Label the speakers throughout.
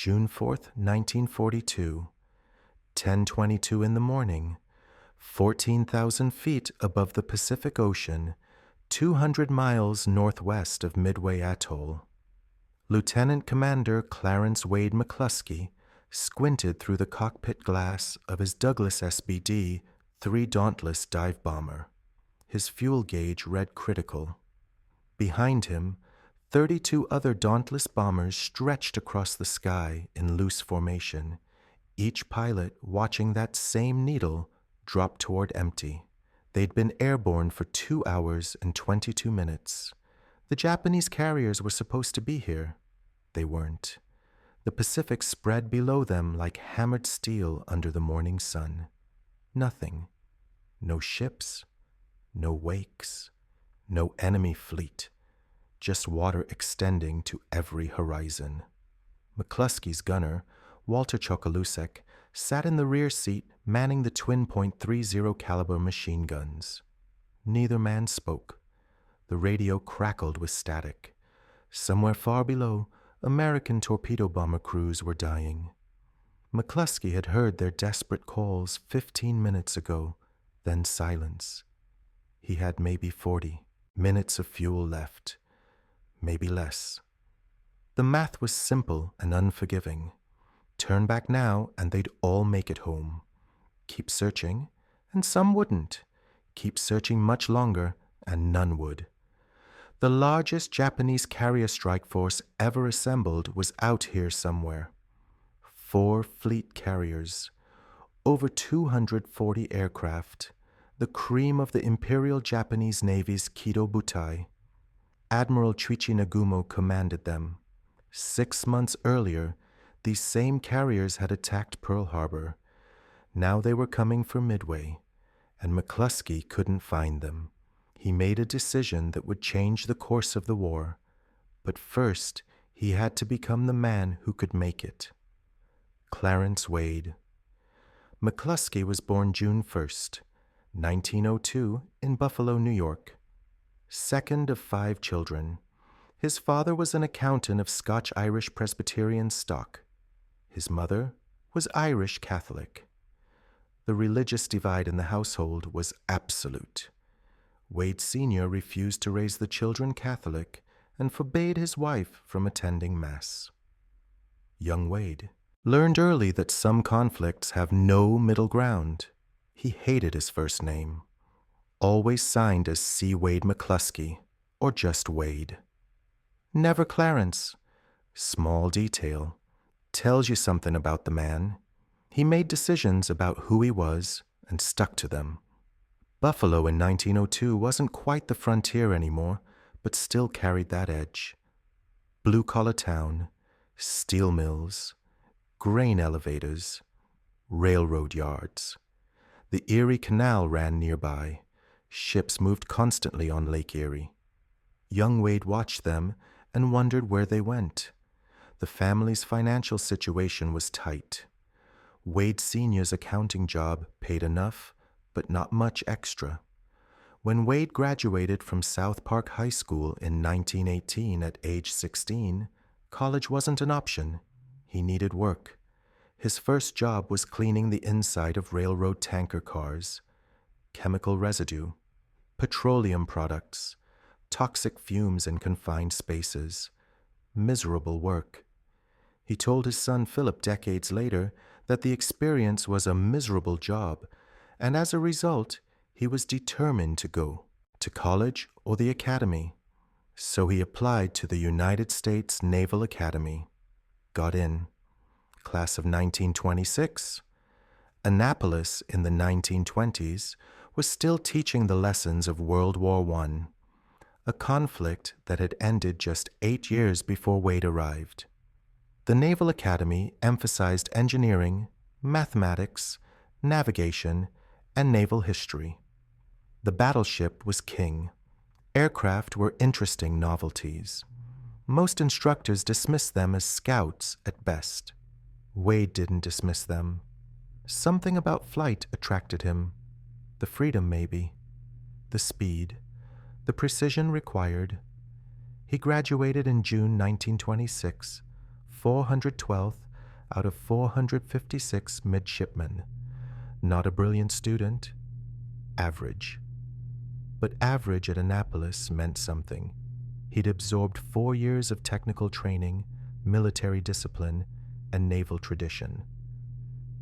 Speaker 1: June 4th, 1942, 10:22 in the morning, 14,000 feet above the Pacific Ocean, 200 miles northwest of Midway Atoll. Lieutenant Commander Clarence Wade McCluskey squinted through the cockpit glass of his Douglas SBD 3 Dauntless dive bomber. His fuel gauge read critical. Behind him, 32 other Dauntless bombers stretched across the sky in loose formation, each pilot watching that same needle drop toward empty. They'd been airborne for 2 hours and 22 minutes. The Japanese carriers were supposed to be here. They weren't. The Pacific spread below them like hammered steel under the morning sun. Nothing. No ships. No wakes. No enemy fleet. Just water extending to every horizon. McCluskey's gunner, Walter Chokalusek, sat in the rear seat manning the twin .30 caliber machine guns. Neither man spoke. The radio crackled with static. Somewhere far below, American torpedo bomber crews were dying. McCluskey had heard their desperate calls 15 minutes ago, then silence. He had maybe 40 minutes of fuel left, maybe less. The math was simple and unforgiving. Turn back now and they'd all make it home. Keep searching, and some wouldn't. Keep searching much longer, and none would. The largest Japanese carrier strike force ever assembled was out here somewhere. 4 fleet carriers, over 240 aircraft, the cream of the Imperial Japanese Navy's Kido Butai. Admiral Chuichi Nagumo commanded them. 6 months earlier, these same carriers had attacked Pearl Harbor. Now they were coming for Midway, and McCluskey couldn't find them. He made a decision that would change the course of the war, but first he had to become the man who could make it. Clarence Wade. McCluskey was born June 1st, 1902, in Buffalo, New York. Second of 5 children. His father was an accountant of Scotch-Irish Presbyterian stock. His mother was Irish Catholic. The religious divide in the household was absolute. Wade Sr. refused to raise the children Catholic and forbade his wife from attending Mass. Young Wade learned early that some conflicts have no middle ground. He hated his first name, always signed as C. Wade McCluskey, or just Wade. Never Clarence. Small detail. Tells you something about the man. He made decisions about who he was and stuck to them. Buffalo in 1902 wasn't quite the frontier anymore, but still carried that edge. Blue-collar town, steel mills, grain elevators, railroad yards. The Erie Canal ran nearby. Ships moved constantly on Lake Erie. Young Wade watched them and wondered where they went. The family's financial situation was tight. Wade Sr.'s accounting job paid enough, but not much extra. When Wade graduated from South Park High School in 1918 at age 16, college wasn't an option. He needed work. His first job was cleaning the inside of railroad tanker cars. Chemical residue, petroleum products, toxic fumes in confined spaces. Miserable work. He told his son Philip decades later that the experience was a miserable job, and as a result, he was determined to go to college or the academy. So he applied to the United States Naval Academy. Got in. Class of 1926. Annapolis in the 1920s was still teaching the lessons of World War I, a conflict that had ended just 8 years before Wade arrived. The Naval Academy emphasized engineering, mathematics, navigation, and naval history. The battleship was king. Aircraft were interesting novelties. Most instructors dismissed them as scouts at best. Wade didn't dismiss them. Something about flight attracted him. The freedom, maybe. The speed. The precision required. He graduated in June 1926, 412th out of 456 midshipmen. Not a brilliant student, average. But average at Annapolis meant something. He'd absorbed 4 years of technical training, military discipline, and naval tradition.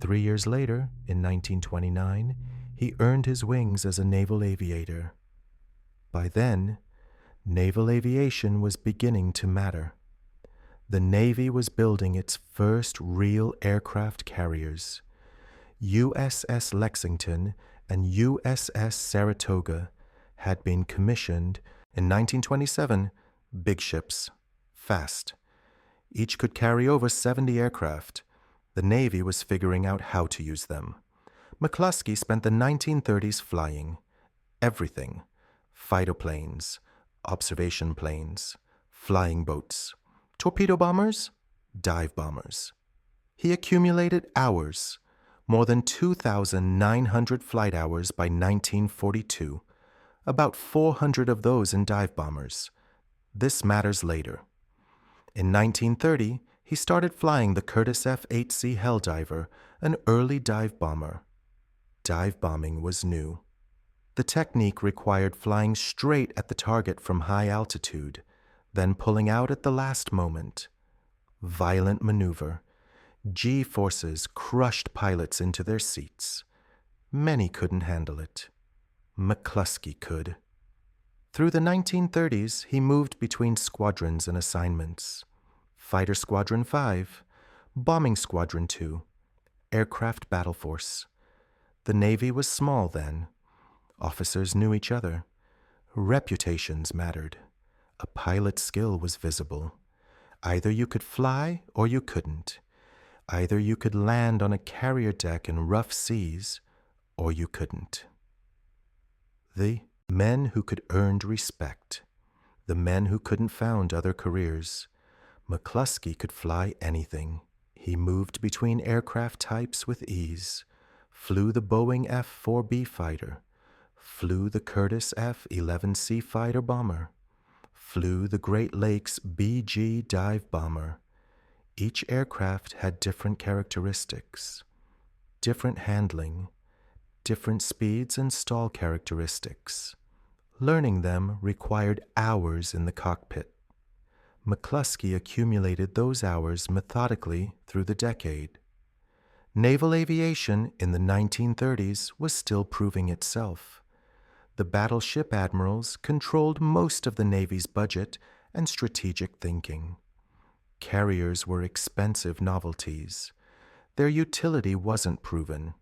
Speaker 1: 3 years later, in 1929, he earned his wings as a naval aviator. By then, naval aviation was beginning to matter. The Navy was building its first real aircraft carriers. USS Lexington and USS Saratoga had been commissioned in 1927, big ships, fast. Each could carry over 70 aircraft. The Navy was figuring out how to use them. McCluskey spent the 1930s flying everything: fighter planes, observation planes, flying boats, torpedo bombers, dive bombers. He accumulated hours, more than 2,900 flight hours by 1942, about 400 of those in dive bombers. This matters later. In 1930, he started flying the Curtiss F-8C Helldiver, an early dive bomber. Dive bombing was new. The technique required flying straight at the target from high altitude, then pulling out at the last moment. Violent maneuver. G-forces crushed pilots into their seats. Many couldn't handle it. McCluskey could. Through the 1930s, he moved between squadrons and assignments. Fighter Squadron 5, Bombing Squadron 2, Aircraft Battle Force. The Navy was small then. Officers knew each other. Reputations mattered. A pilot's skill was visible. Either you could fly or you couldn't. Either you could land on a carrier deck in rough seas or you couldn't. The men who could earn respect. The men who couldn't found other careers. McCluskey could fly anything. He moved between aircraft types with ease. Flew the Boeing F-4B fighter. Flew the Curtiss F-11C fighter bomber. Flew the Great Lakes BG dive bomber. Each aircraft had different characteristics, different handling, different speeds and stall characteristics. Learning them required hours in the cockpit. McCluskey accumulated those hours methodically through the decade. Naval aviation in the 1930s was still proving itself. The battleship admirals controlled most of the Navy's budget and strategic thinking. Carriers were expensive novelties. Their utility wasn't proven.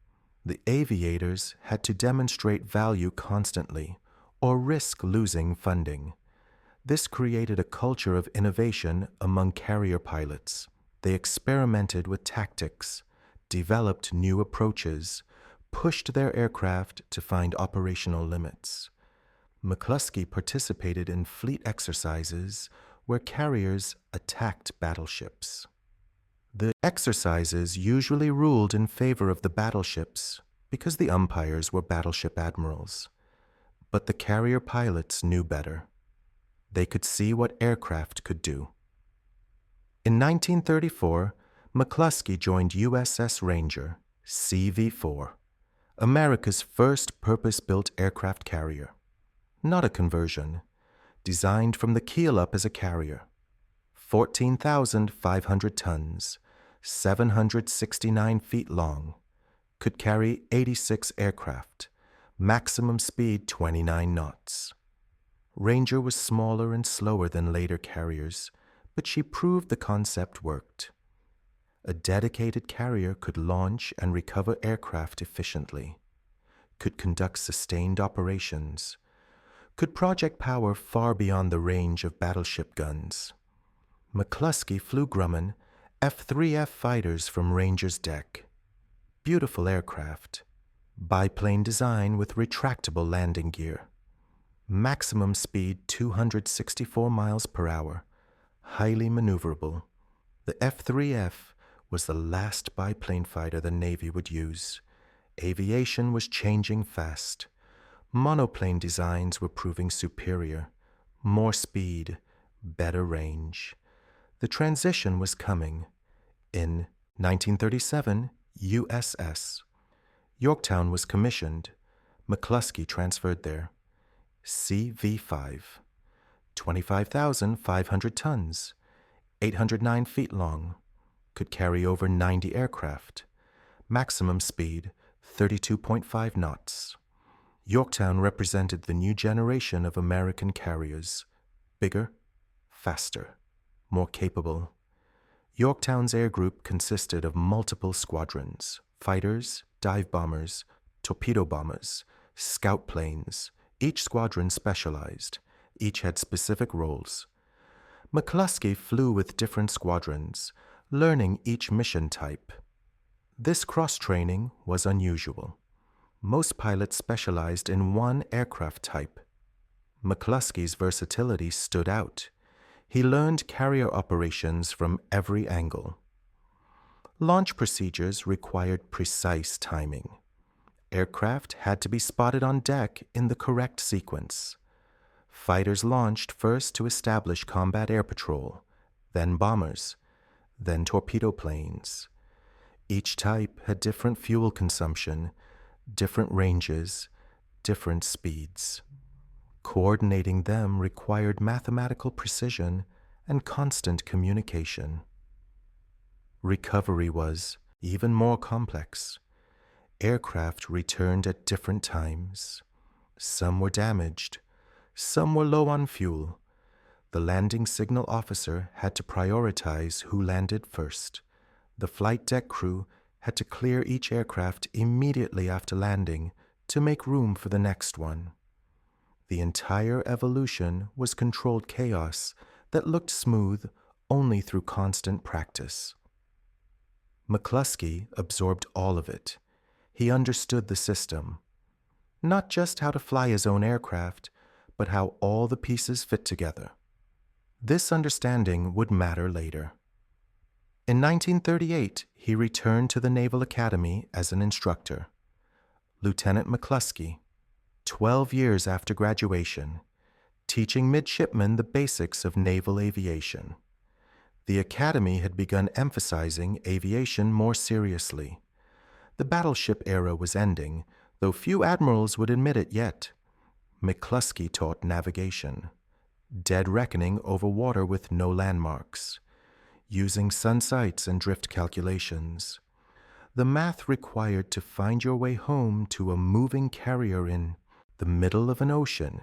Speaker 1: The aviators had to demonstrate value constantly or risk losing funding. This created a culture of innovation among carrier pilots. They experimented with tactics, developed new approaches, pushed their aircraft to find operational limits. McCluskey participated in fleet exercises where carriers attacked battleships. The exercises usually ruled in favor of the battleships because the umpires were battleship admirals. But the carrier pilots knew better. They could see what aircraft could do. In 1934, McCluskey joined USS Ranger, CV-4, America's first purpose-built aircraft carrier. Not a conversion. Designed from the keel up as a carrier. 14,500 tons, 769 feet long. Could carry 86 aircraft. Maximum speed 29 knots. Ranger was smaller and slower than later carriers, but she proved the concept worked. A dedicated carrier could launch and recover aircraft efficiently, could conduct sustained operations, could project power far beyond the range of battleship guns. McCluskey flew Grumman F-3F fighters from Ranger's deck. Beautiful aircraft, biplane design with retractable landing gear. Maximum speed 264 miles per hour, highly maneuverable. The F-3F was the last biplane fighter the Navy would use. Aviation was changing fast. Monoplane designs were proving superior. More speed, better range. The transition was coming. In 1937, USS. Yorktown was commissioned. McCluskey transferred there. CV-5. 25,500 tons. 809 feet long. Could carry over 90 aircraft. Maximum speed, 32.5 knots. Yorktown represented the new generation of American carriers. Bigger, faster, more capable. Yorktown's air group consisted of multiple squadrons: fighters, dive bombers, torpedo bombers, scout planes. Each squadron specialized. Each had specific roles. McCluskey flew with different squadrons, learning each mission type. This cross-training was unusual. Most pilots specialized in one aircraft type. McCluskey's versatility stood out. He learned carrier operations from every angle. Launch procedures required precise timing. Aircraft had to be spotted on deck in the correct sequence. Fighters launched first to establish combat air patrol, then bombers, then torpedo planes. Each type had different fuel consumption, different ranges, different speeds. Coordinating them required mathematical precision and constant communication. Recovery was even more complex. Aircraft returned at different times. Some were damaged. Some were low on fuel. The landing signal officer had to prioritize who landed first. The flight deck crew had to clear each aircraft immediately after landing to make room for the next one. The entire evolution was controlled chaos that looked smooth only through constant practice. McCluskey absorbed all of it. He understood the system. Not just how to fly his own aircraft, but how all the pieces fit together. This understanding would matter later. In 1938, he returned to the Naval Academy as an instructor. Lieutenant McCluskey, 12 years after graduation, teaching midshipmen the basics of naval aviation. The Academy had begun emphasizing aviation more seriously. The battleship era was ending, though few admirals would admit it yet. McCluskey taught navigation, dead reckoning over water with no landmarks, using sun sights and drift calculations. The math required to find your way home to a moving carrier in the middle of an ocean.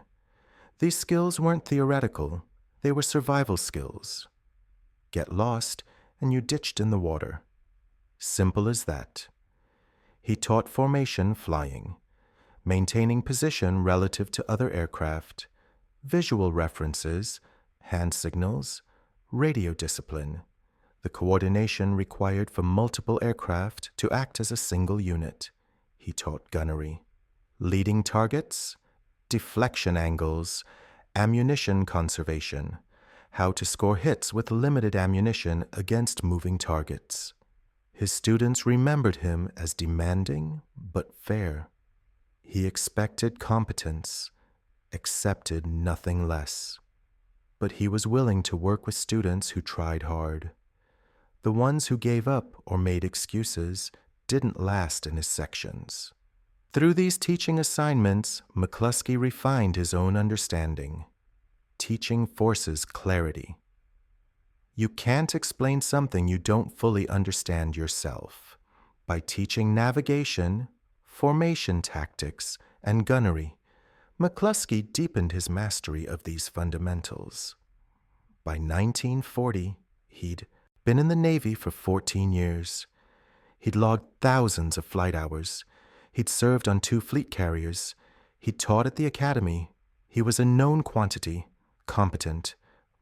Speaker 1: These skills weren't theoretical, they were survival skills. Get lost, and you ditched in the water. Simple as that. He taught formation flying, maintaining position relative to other aircraft, visual references, hand signals, radio discipline, the coordination required for multiple aircraft to act as a single unit. He taught gunnery, leading targets, deflection angles, ammunition conservation, how to score hits with limited ammunition against moving targets. His students remembered him as demanding but fair. He expected competence, accepted nothing less. But he was willing to work with students who tried hard. The ones who gave up or made excuses didn't last in his sections. Through these teaching assignments, McCluskey refined his own understanding. Teaching forces clarity. You can't explain something you don't fully understand yourself. By teaching navigation, formation tactics, and gunnery, McCluskey deepened his mastery of these fundamentals. By 1940, he'd been in the Navy for 14 years. He'd logged thousands of flight hours. He'd served on 2 fleet carriers. He'd taught at the academy. He was a known quantity, competent,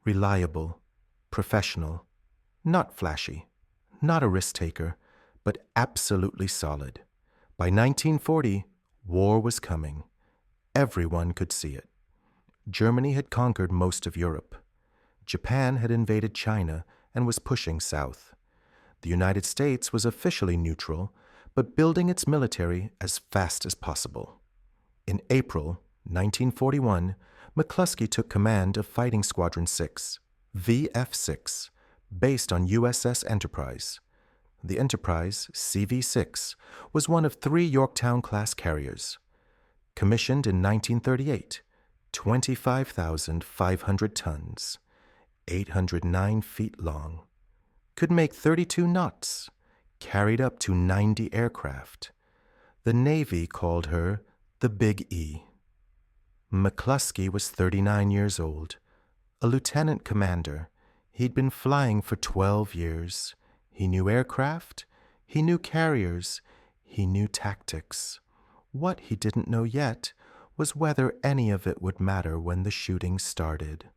Speaker 1: reliable, professional, not flashy, not a risk-taker, but absolutely solid. By 1940, war was coming. Everyone could see it. Germany had conquered most of Europe. Japan had invaded China and was pushing south. The United States was officially neutral, but building its military as fast as possible. In April 1941, McCluskey took command of Fighting Squadron 6, VF-6, based on USS Enterprise. The Enterprise, CV-6, was one of 3 Yorktown-class carriers. Commissioned in 1938, 25,500 tons, 809 feet long, could make 32 knots, carried up to 90 aircraft. The Navy called her the Big E. McCluskey was 39 years old, a lieutenant commander. He'd been flying for 12 years. He knew aircraft, he knew carriers, he knew tactics. What he didn't know yet was whether any of it would matter when the shooting started.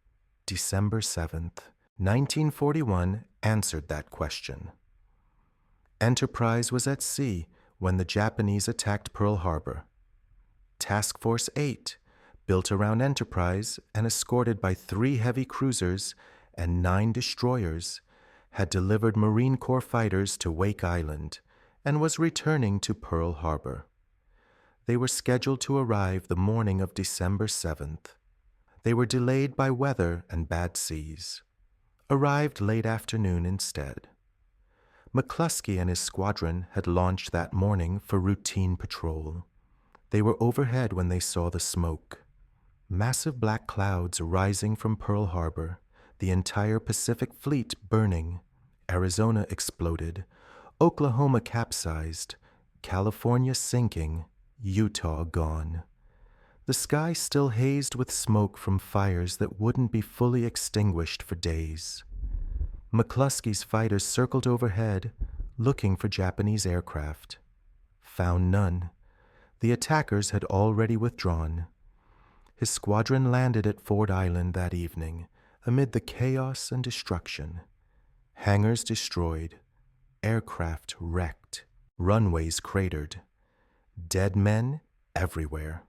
Speaker 1: December 7th, 1941 answered that question. Enterprise was at sea when the Japanese attacked Pearl Harbor. Task Force 8, built around Enterprise and escorted by 3 heavy cruisers and 9 destroyers, had delivered Marine Corps fighters to Wake Island and was returning to Pearl Harbor. They were scheduled to arrive the morning of December 7th. They were delayed by weather and bad seas. Arrived late afternoon instead. McCluskey and his squadron had launched that morning for routine patrol. They were overhead when they saw the smoke. Massive black clouds rising from Pearl Harbor, the entire Pacific Fleet burning. Arizona exploded, Oklahoma capsized, California sinking, Utah gone. The sky still hazed with smoke from fires that wouldn't be fully extinguished for days. McCluskey's fighters circled overhead, looking for Japanese aircraft. Found none. The attackers had already withdrawn. His squadron landed at Ford Island that evening, amid the chaos and destruction. Hangars destroyed, aircraft wrecked, runways cratered. Dead men everywhere.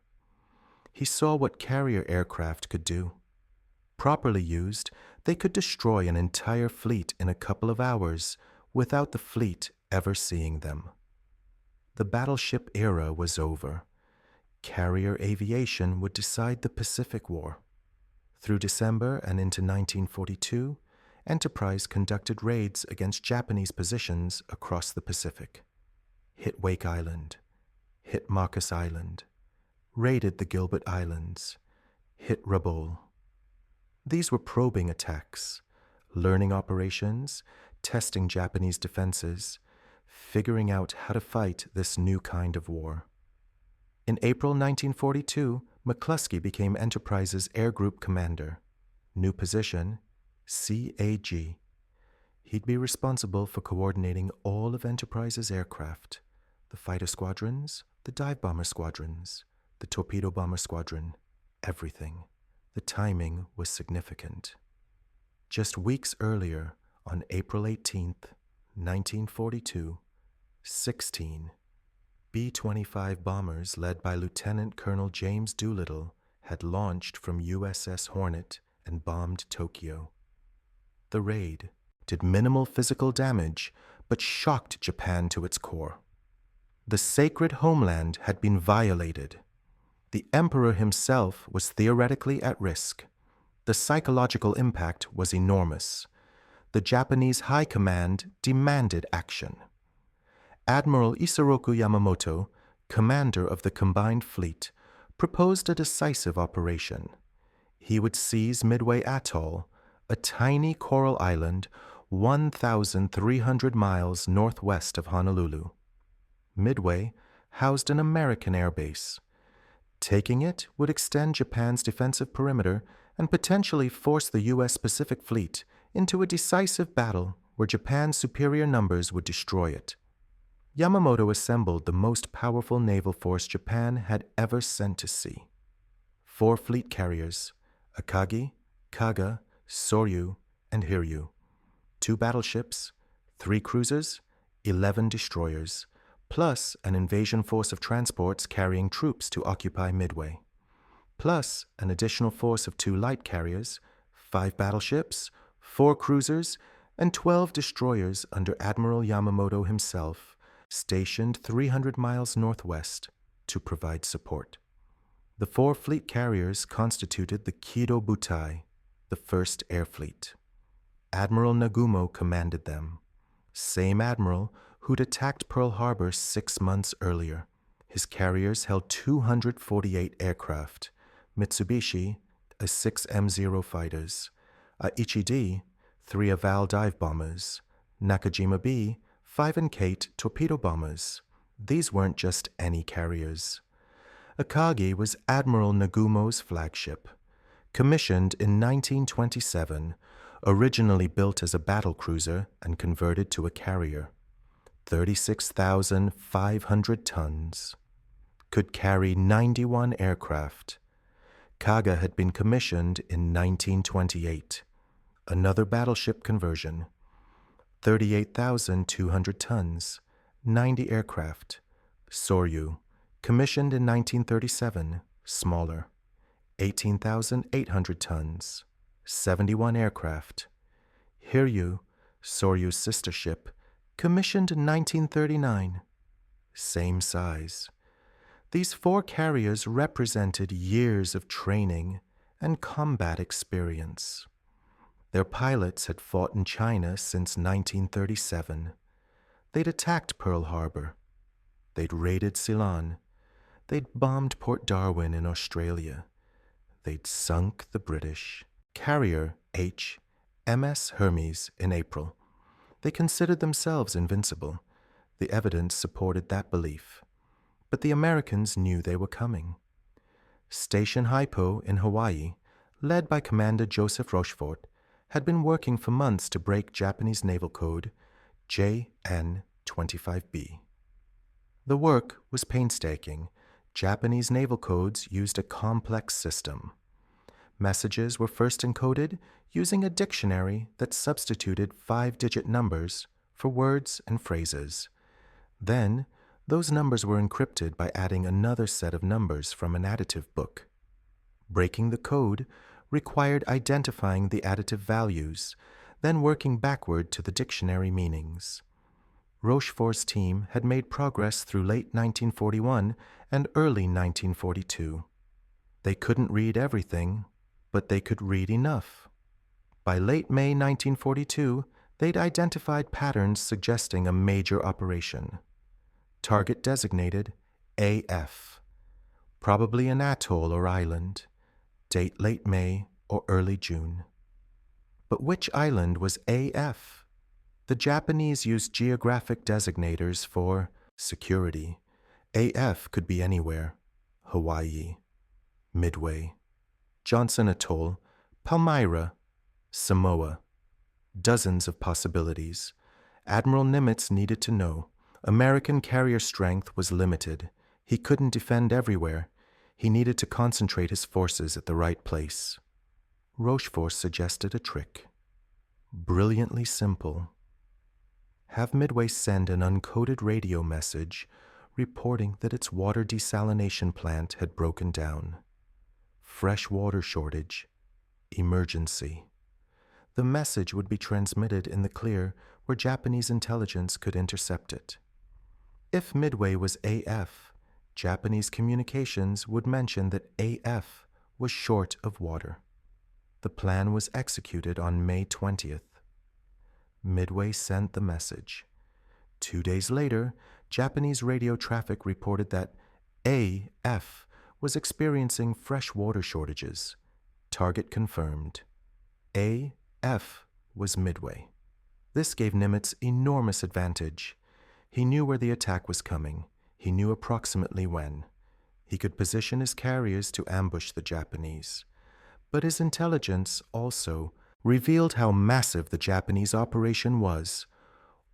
Speaker 1: He saw what carrier aircraft could do. Properly used, they could destroy an entire fleet in a couple of hours without the fleet ever seeing them. The battleship era was over. Carrier aviation would decide the Pacific War. Through December and into 1942, Enterprise conducted raids against Japanese positions across the Pacific. Hit Wake Island, hit Marcus Island, raided the Gilbert Islands, hit Rabaul. These were probing attacks, learning operations, testing Japanese defenses, figuring out how to fight this new kind of war. In April 1942, McCluskey became Enterprise's Air Group Commander. New position, CAG. He'd be responsible for coordinating all of Enterprise's aircraft, the fighter squadrons, the dive bomber squadrons, the torpedo bomber squadron, everything. The timing was significant. Just weeks earlier, on April 18th, 1942, 16 B-25 bombers led by Lieutenant Colonel James Doolittle had launched from USS Hornet and bombed Tokyo. The raid did minimal physical damage, but shocked Japan to its core. The sacred homeland had been violated. The emperor himself was theoretically at risk. The psychological impact was enormous. The Japanese High Command demanded action. Admiral Isoroku Yamamoto, commander of the combined fleet, proposed a decisive operation. He would seize Midway Atoll, a tiny coral island 1,300 miles northwest of Honolulu. Midway housed an American air base. Taking it would extend Japan's defensive perimeter and potentially force the U.S. Pacific Fleet into a decisive battle where Japan's superior numbers would destroy it. Yamamoto assembled the most powerful naval force Japan had ever sent to sea. 4 fleet carriers, Akagi, Kaga, Soryu, and Hiryu. 2 battleships, 3 cruisers, 11 destroyers, plus an invasion force of transports carrying troops to occupy Midway, plus an additional force of 2 light carriers, 5 battleships, 4 cruisers, and 12 destroyers under Admiral Yamamoto himself, stationed 300 miles northwest to provide support. The 4 fleet carriers constituted the Kido Butai, the 1st Air Fleet. Admiral Nagumo commanded them, same admiral who'd attacked Pearl Harbor 6 months earlier. His carriers held 248 aircraft, Mitsubishi, 6 M0 fighters, Ichidi, 3 Aval dive bombers, Nakajima B, 5 Kate torpedo bombers. These weren't just any carriers. Akagi was Admiral Nagumo's flagship. Commissioned in 1927, originally built as a battle cruiser and converted to a carrier. 36,500 tons. Could carry 91 aircraft. Kaga had been commissioned in 1928. Another battleship conversion. 38,200 tons, 90 aircraft. Soryu, commissioned in 1937, smaller. 18,800 tons, 71 aircraft. Hiryu, Soryu's sister ship, commissioned in 1939, same size. These 4 carriers represented years of training and combat experience. Their pilots had fought in China since 1937. They'd attacked Pearl Harbor. They'd raided Ceylon. They'd bombed Port Darwin in Australia. They'd sunk the British carrier H. MS Hermes in April. They considered themselves invincible. The evidence supported that belief. But the Americans knew they were coming. Station Hypo in Hawaii, led by Commander Joseph Rochefort, had been working for months to break Japanese naval code JN-25B. The work was painstaking. Japanese naval codes used a complex system. Messages were first encoded using a dictionary that substituted 5-digit numbers for words and phrases. Then, those numbers were encrypted by adding another set of numbers from an additive book. Breaking the code required identifying the additive values, then working backward to the dictionary meanings. Rochefort's team had made progress through late 1941 and early 1942. They couldn't read everything, but they could read enough. By late May 1942, they'd identified patterns suggesting a major operation. Target designated AF. Probably an atoll or island. Date late May or early June. But which island was AF? The Japanese used geographic designators for security. AF could be anywhere. Hawaii, Midway, Johnson Atoll, Palmyra, Samoa. Dozens of possibilities. Admiral Nimitz needed to know. American carrier strength was limited. He couldn't defend everywhere. He needed to concentrate his forces at the right place. Rochefort suggested a trick. Brilliantly simple. Have Midway send an uncoded radio message reporting that its water desalination plant had broken down. Fresh water shortage. Emergency. The message would be transmitted in the clear where Japanese intelligence could intercept it. If Midway was AF, Japanese communications would mention that AF was short of water. The plan was executed on May 20th. Midway sent the message. 2 days later, Japanese radio traffic reported that AF was experiencing fresh water shortages. Target confirmed. AF was Midway. This gave Nimitz enormous advantage. He knew where the attack was coming. He knew approximately when. He could position his carriers to ambush the Japanese. But his intelligence also revealed how massive the Japanese operation was.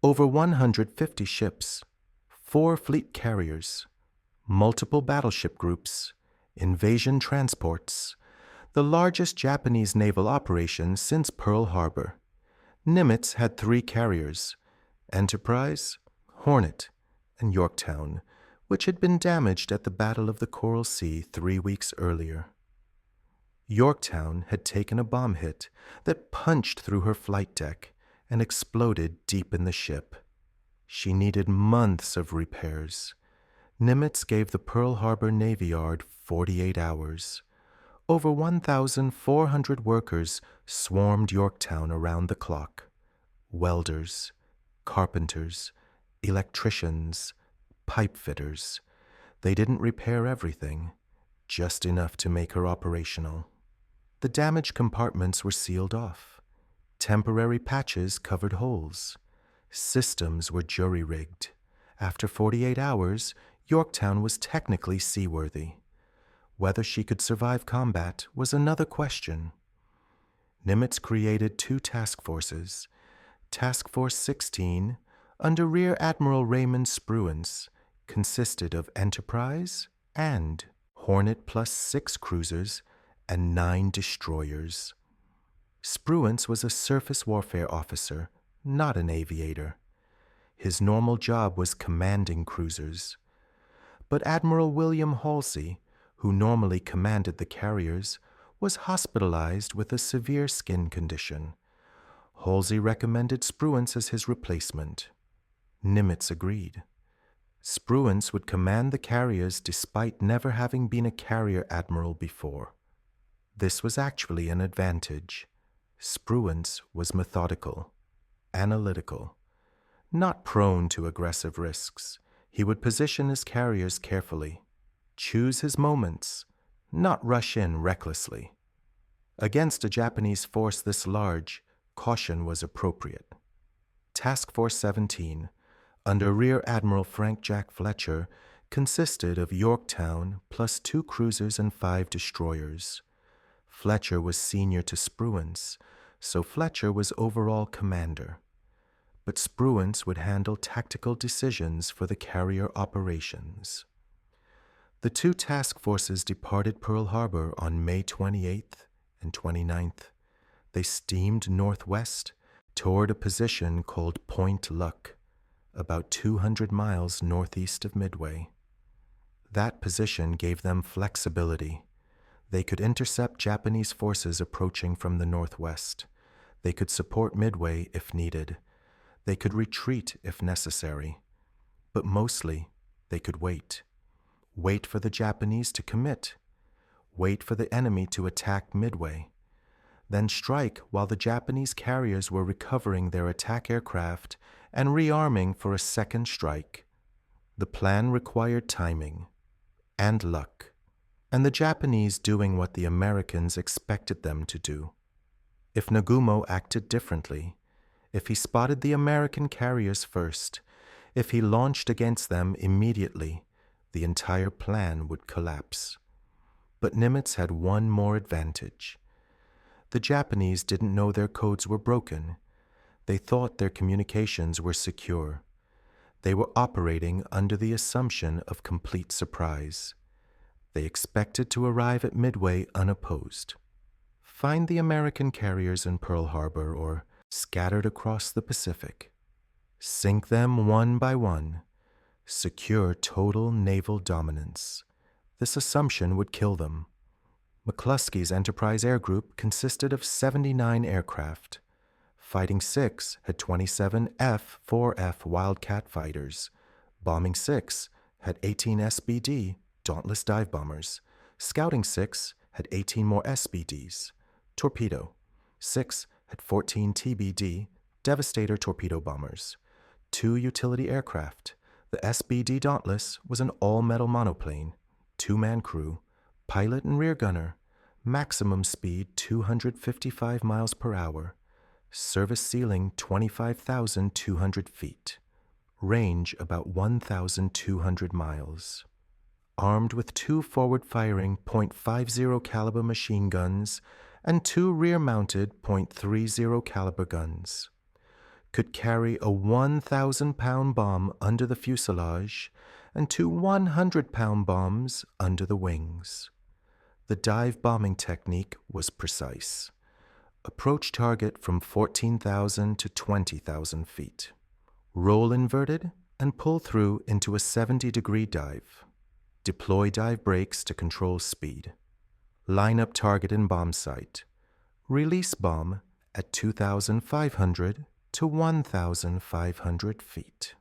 Speaker 1: Over 150 ships, 4 fleet carriers, multiple battleship groups, invasion transports, the largest Japanese naval operation since Pearl Harbor. Nimitz had 3 carriers, Enterprise, Hornet, and Yorktown, which had been damaged at the Battle of the Coral Sea 3 weeks earlier. Yorktown had taken a bomb hit that punched through her flight deck and exploded deep in the ship. She needed months of repairs. Nimitz gave the Pearl Harbor Navy Yard 48 hours. Over 1,400 workers swarmed Yorktown around the clock. Welders, carpenters, electricians, pipe fitters. They didn't repair everything, just enough to make her operational. The damaged compartments were sealed off. Temporary patches covered holes. Systems were jury-rigged. After 48 hours, Yorktown was technically seaworthy. Whether she could survive combat was another question. Nimitz created 2 task forces. Task Force 16, under Rear Admiral Raymond Spruance, consisted of Enterprise and Hornet plus 6 cruisers and 9 destroyers. Spruance was a surface warfare officer, not an aviator. His normal job was commanding cruisers. But Admiral William Halsey, who normally commanded the carriers, was hospitalized with a severe skin condition. Halsey recommended Spruance as his replacement. Nimitz agreed. Spruance would command the carriers despite never having been a carrier admiral before. This was actually an advantage. Spruance was methodical, analytical, not prone to aggressive risks. He would position his carriers carefully, choose his moments, not rush in recklessly. Against a Japanese force this large, caution was appropriate. Task Force 17, under Rear Admiral Frank Jack Fletcher, consisted of Yorktown plus 2 cruisers and 5 destroyers. Fletcher was senior to Spruance, so Fletcher was overall commander. But Spruance would handle tactical decisions for the carrier operations. The 2 task forces departed Pearl Harbor on May 28th and 29th. They steamed northwest toward a position called Point Luck, about 200 miles northeast of Midway. That position gave them flexibility. They could intercept Japanese forces approaching from the northwest. They could support Midway if needed. They could retreat if necessary. But mostly, they could wait. Wait for the Japanese to commit. Wait for the enemy to attack Midway. Then strike while the Japanese carriers were recovering their attack aircraft and rearming for a second strike. The plan required timing and luck, and the Japanese doing what the Americans expected them to do. If Nagumo acted differently, if he spotted the American carriers first, if he launched against them immediately, the entire plan would collapse. But Nimitz had one more advantage. The Japanese didn't know their codes were broken. They thought their communications were secure. They were operating under the assumption of complete surprise. They expected to arrive at Midway unopposed. Find the American carriers in Pearl Harbor or scattered across the Pacific. Sink them one by one. Secure total naval dominance. This assumption would kill them. McCluskey's Enterprise Air Group consisted of 79 aircraft. Fighting 6 had 27 F-4F Wildcat fighters. Bombing 6 had 18 SBD, Dauntless dive bombers. Scouting 6 had 18 more SBDs. Torpedo 6 had 14 TBD, Devastator torpedo bombers. 2 utility aircraft. The SBD Dauntless was an all-metal monoplane, 2-man crew, pilot and rear gunner, maximum speed 255 miles per hour, service ceiling 25,200 feet, range about 1,200 miles. Armed with 2 forward-firing .50 caliber machine guns and 2 rear-mounted .30 caliber guns. Could carry a 1,000-pound bomb under the fuselage and 2 100-pound bombs under the wings. The dive bombing technique was precise. Approach target from 14,000 to 20,000 feet. Roll inverted and pull through into a 70-degree dive. Deploy dive brakes to control speed. Line up target in bomb sight. Release bomb at 2,500 to 1,500 feet.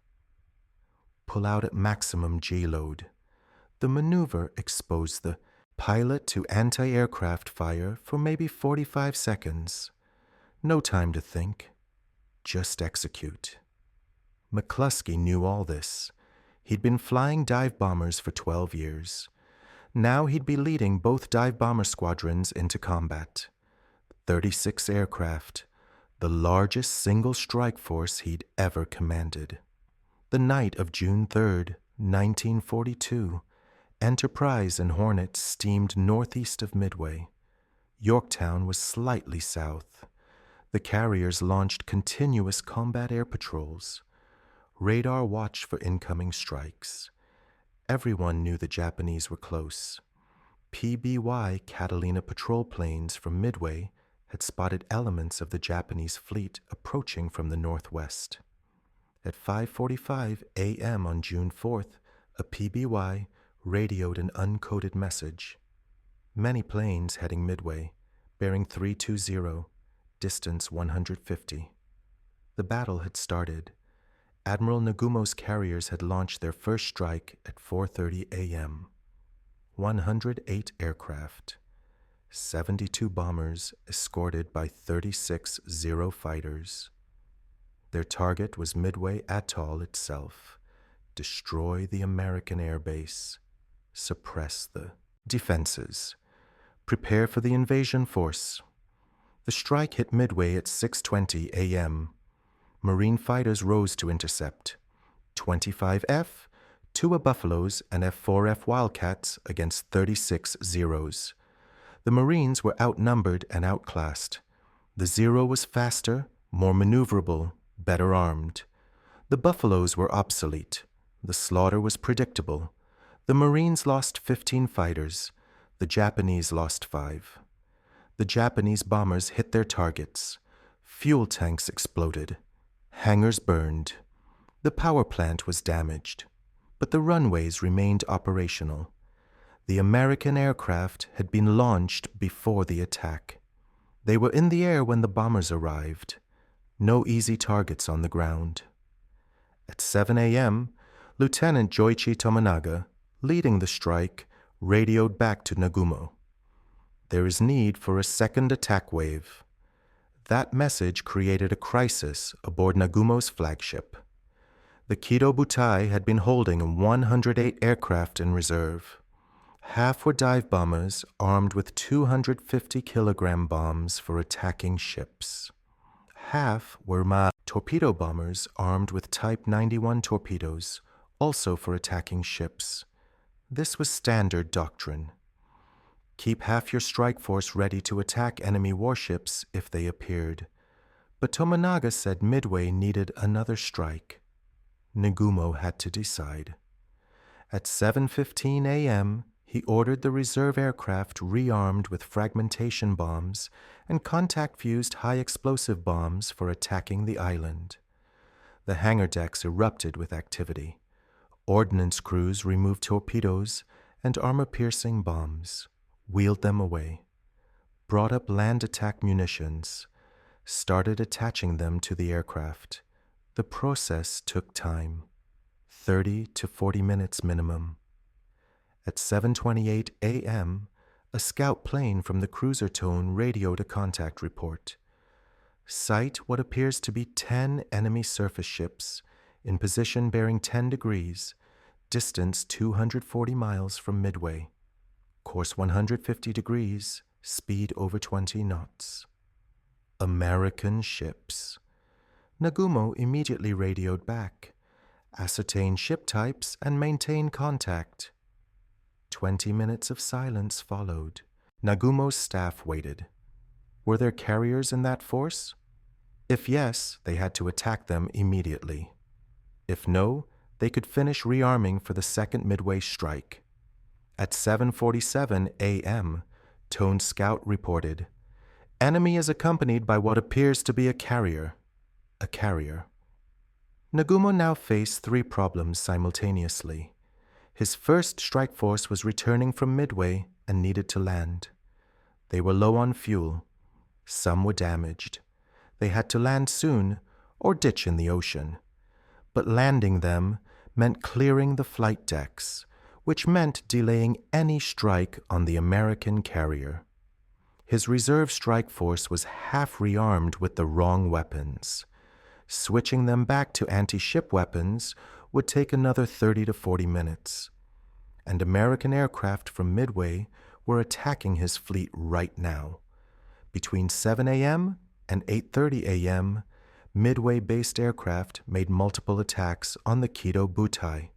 Speaker 1: Pull out at maximum G-load. The maneuver exposed the pilot to anti-aircraft fire for maybe 45 seconds. No time to think. Just execute. McCluskey knew all this. He'd been flying dive bombers for 12 years. Now he'd be leading both dive bomber squadrons into combat. 36 aircraft, the largest single strike force he'd ever commanded. The night of June 3rd, 1942, Enterprise and Hornet steamed northeast of Midway. Yorktown was slightly south. The carriers launched continuous combat air patrols. Radar watched for incoming strikes. Everyone knew the Japanese were close. PBY Catalina patrol planes from Midway had spotted elements of the Japanese fleet approaching from the northwest. At 5:45 a.m. on June 4th, a PBY radioed an uncoded message. Many planes heading Midway, bearing 320, distance 150. The battle had started. Admiral Nagumo's carriers had launched their first strike at 4:30 a.m. 108 aircraft, 72 bombers escorted by 36 Zero fighters. Their target was Midway Atoll itself. Destroy the American air base. Suppress the defenses. Prepare for the invasion force. The strike hit Midway at 6:20 a.m. Marine fighters rose to intercept. 25 F, 2 Buffaloes, and F-4F Wildcats against 36 Zeros. The Marines were outnumbered and outclassed. The Zero was faster, more maneuverable, better armed. The Buffaloes were obsolete. The slaughter was predictable. The Marines lost 15 fighters. The Japanese lost 5. The Japanese bombers hit their targets. Fuel tanks exploded. Hangars burned. The power plant was damaged. But the runways remained operational. The American aircraft had been launched before the attack. They were in the air when the bombers arrived. No easy targets on the ground. At 7 a.m., Lieutenant Joichi Tominaga, leading the strike, radioed back to Nagumo. There is need for a second attack wave. That message created a crisis aboard Nagumo's flagship. The Kido Butai had been holding 108 aircraft in reserve. Half were dive bombers armed with 250-kilogram bombs for attacking ships. Half were torpedo bombers armed with Type 91 torpedoes, also for attacking ships. This was standard doctrine. Keep half your strike force ready to attack enemy warships if they appeared. But Tominaga said Midway needed another strike. Nagumo had to decide. At 7:15 a.m., he ordered the reserve aircraft rearmed with fragmentation bombs and contact-fused high-explosive bombs for attacking the island. The hangar decks erupted with activity. Ordnance crews removed torpedoes and armor-piercing bombs, wheeled them away, brought up land attack munitions, started attaching them to the aircraft. The process took time, 30 to 40 minutes minimum. At 7:28 a.m., a scout plane from the cruiser tone radioed a contact report. Sight what appears to be 10 enemy surface ships in position bearing 10 degrees, distance 240 miles from Midway, course 150 degrees, speed over 20 knots. American ships. Nagumo immediately radioed back, ascertained ship types, and maintained contact. 20 minutes of silence followed. Nagumo's staff waited. Were there carriers in that force? If yes, they had to attack them immediately. If no, they could finish rearming for the second Midway strike. At 7:47 a.m., Tone Scout reported, "Enemy is accompanied by what appears to be a carrier." A carrier. Nagumo now faced 3 problems simultaneously. His first strike force was returning from Midway and needed to land. They were low on fuel. Some were damaged. They had to land soon or ditch in the ocean. But landing them meant clearing the flight decks, which meant delaying any strike on the American carrier. His reserve strike force was half rearmed with the wrong weapons. Switching them back to anti-ship weapons would take another 30 to 40 minutes. And American aircraft from Midway were attacking his fleet right now. Between 7 a.m. and 8:30 a.m., Midway-based aircraft made multiple attacks on the Kido Butai.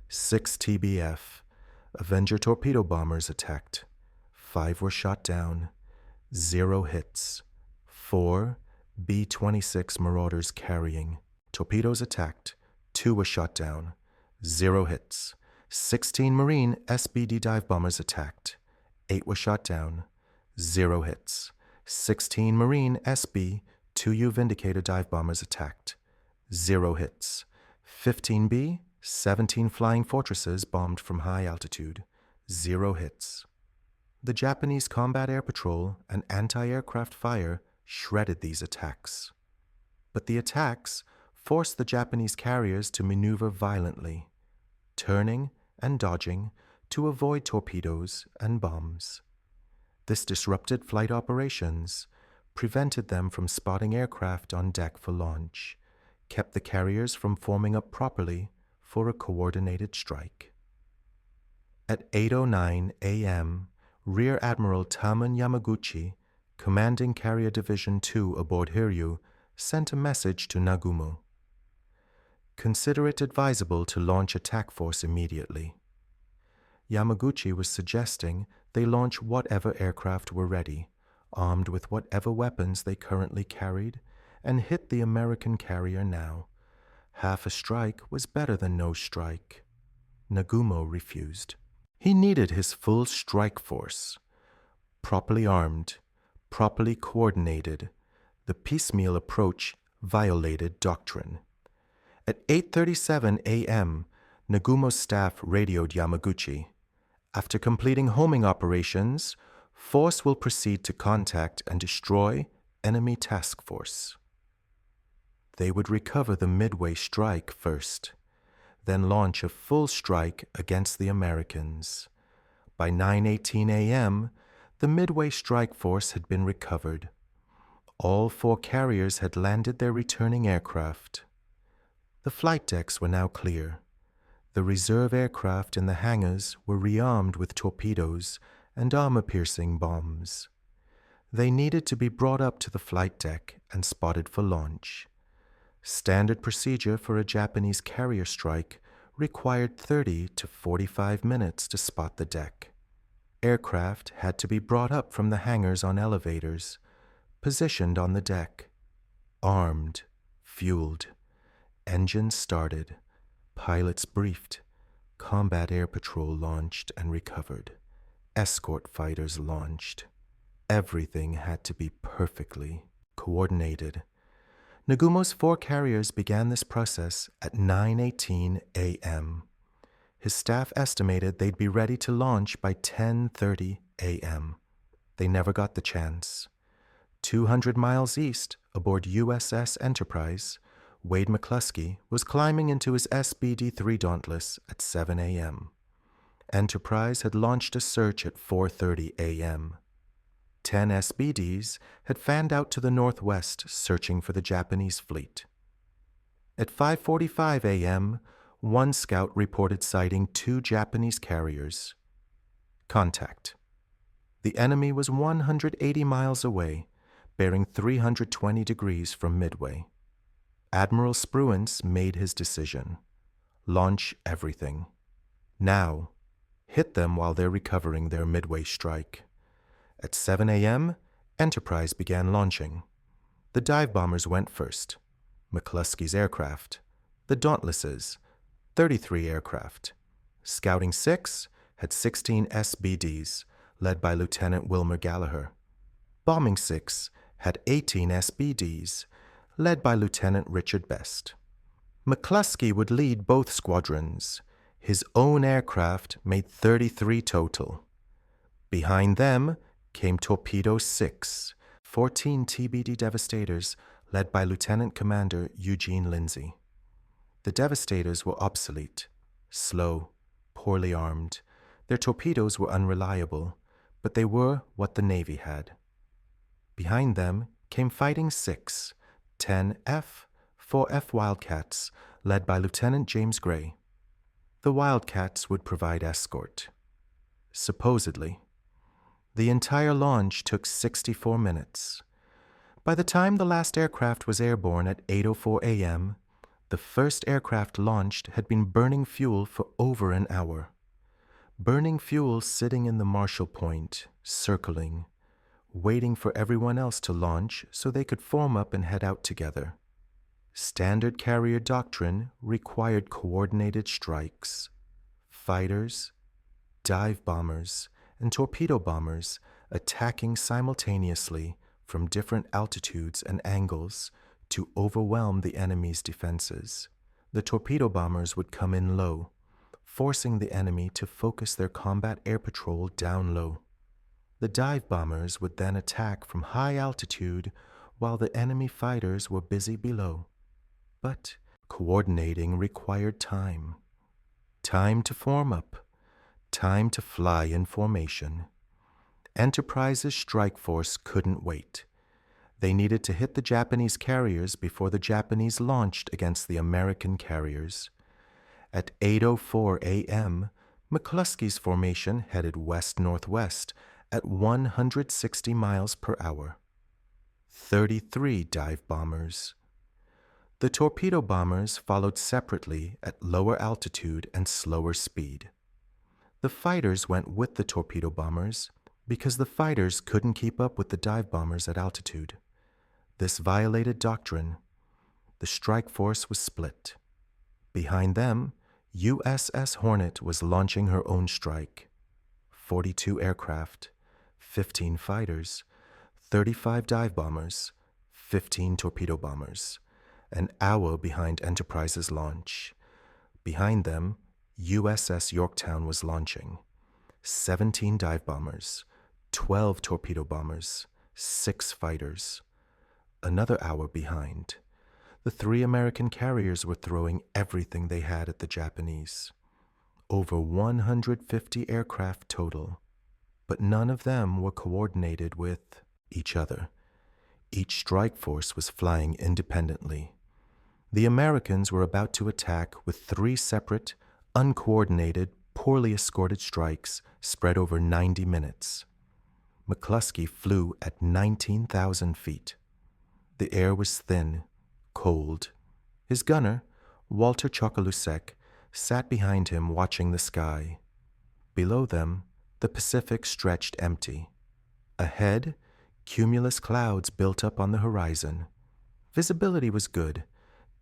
Speaker 1: 6 TBF, Avenger torpedo bombers attacked. 5 were shot down. 0 hits. 4 B-26 Marauders carrying. Torpedoes attacked. 2 were shot down. 0 hits. 16 Marine SBD dive bombers attacked. 8 were shot down. 0 hits. 16 Marine SB 2U Vindicator dive bombers attacked. 0 hits. 15B, 17 Flying Fortresses bombed from high altitude. 0 hits. The Japanese Combat Air Patrol and anti-aircraft fire shredded these attacks. But the attacks forced the Japanese carriers to maneuver violently, turning and dodging to avoid torpedoes and bombs. This disrupted flight operations, prevented them from spotting aircraft on deck for launch, kept the carriers from forming up properly for a coordinated strike. At 8:09 a.m., Rear Admiral Taman Yamaguchi, commanding Carrier Division 2 aboard Hiryu, sent a message to Nagumo. Consider it advisable to launch attack force immediately. Yamaguchi was suggesting they launch whatever aircraft were ready, armed with whatever weapons they currently carried, and hit the American carrier now. Half a strike was better than no strike. Nagumo refused. He needed his full strike force. Properly armed, properly coordinated, the piecemeal approach violated doctrine. At 8:37 a.m., Nagumo's staff radioed Yamaguchi. After completing homing operations, force will proceed to contact and destroy enemy task force. They would recover the Midway strike first, then launch a full strike against the Americans. By 9:18 a.m., the Midway strike force had been recovered. All 4 carriers had landed their returning aircraft. The flight decks were now clear. The reserve aircraft in the hangars were rearmed with torpedoes and armor-piercing bombs. They needed to be brought up to the flight deck and spotted for launch. Standard procedure for a Japanese carrier strike required 30 to 45 minutes to spot the deck. Aircraft had to be brought up from the hangars on elevators, positioned on the deck, armed, fueled. Engines started. Pilots briefed. Combat Air Patrol launched and recovered. Escort fighters launched. Everything had to be perfectly coordinated. Nagumo's 4 carriers began this process at 9:18 a.m. His staff estimated they'd be ready to launch by 10:30 a.m. They never got the chance. 200 miles east, aboard USS Enterprise, Wade McCluskey was climbing into his SBD-3 Dauntless at 7 a.m. Enterprise had launched a search at 4:30 a.m. 10 SBDs had fanned out to the northwest searching for the Japanese fleet. At 5:45 a.m., one scout reported sighting 2 Japanese carriers. Contact. The enemy was 180 miles away, bearing 320 degrees from Midway. Admiral Spruance made his decision. Launch everything. Now, hit them while they're recovering their Midway strike. At 7 a.m., Enterprise began launching. The dive bombers went first. McCluskey's aircraft. The Dauntlesses, 33 aircraft. Scouting 6 had 16 SBDs, led by Lieutenant Wilmer Gallagher. Bombing 6 had 18 SBDs, led by Lieutenant Richard Best. McCluskey would lead both squadrons. His own aircraft made 33 total. Behind them came Torpedo 6, 14 TBD Devastators, led by Lieutenant Commander Eugene Lindsay. The Devastators were obsolete, slow, poorly armed. Their torpedoes were unreliable, but they were what the Navy had. Behind them came Fighting 6, 10 F, 4F Wildcats, led by Lieutenant James Gray. The Wildcats would provide escort. Supposedly. The entire launch took 64 minutes. By the time the last aircraft was airborne at 8:04 a.m., the first aircraft launched had been burning fuel for over an hour. Burning fuel sitting in the Marshall Point, circling, waiting for everyone else to launch so they could form up and head out together. Standard carrier doctrine required coordinated strikes. Fighters, dive bombers, and torpedo bombers attacking simultaneously from different altitudes and angles to overwhelm the enemy's defenses. The torpedo bombers would come in low, forcing the enemy to focus their combat air patrol down low. The dive bombers would then attack from high altitude while the enemy fighters were busy below. But coordinating required time. Time to form up. Time to fly in formation. Enterprise's strike force couldn't wait. They needed to hit the Japanese carriers before the Japanese launched against the American carriers. At 8:04 a.m., McCluskey's formation headed west-northwest at 160 miles per hour. 33 dive bombers. The torpedo bombers followed separately at lower altitude and slower speed. The fighters went with the torpedo bombers because the fighters couldn't keep up with the dive bombers at altitude. This violated doctrine. The strike force was split. Behind them, USS Hornet was launching her own strike. 42 aircraft, 15 fighters, 35 dive bombers, 15 torpedo bombers, an hour behind Enterprise's launch. Behind them, USS Yorktown was launching. 17 dive bombers, 12 torpedo bombers, 6 fighters. Another hour behind. The 3 American carriers were throwing everything they had at the Japanese. Over 150 aircraft total, but none of them were coordinated with each other. Each strike force was flying independently. The Americans were about to attack with 3 separate, uncoordinated, poorly escorted strikes spread over 90 minutes. McCluskey flew at 19,000 feet. The air was thin, cold. His gunner, Walter Chokalusek, sat behind him watching the sky. Below them, the Pacific stretched empty. Ahead, cumulus clouds built up on the horizon. Visibility was good,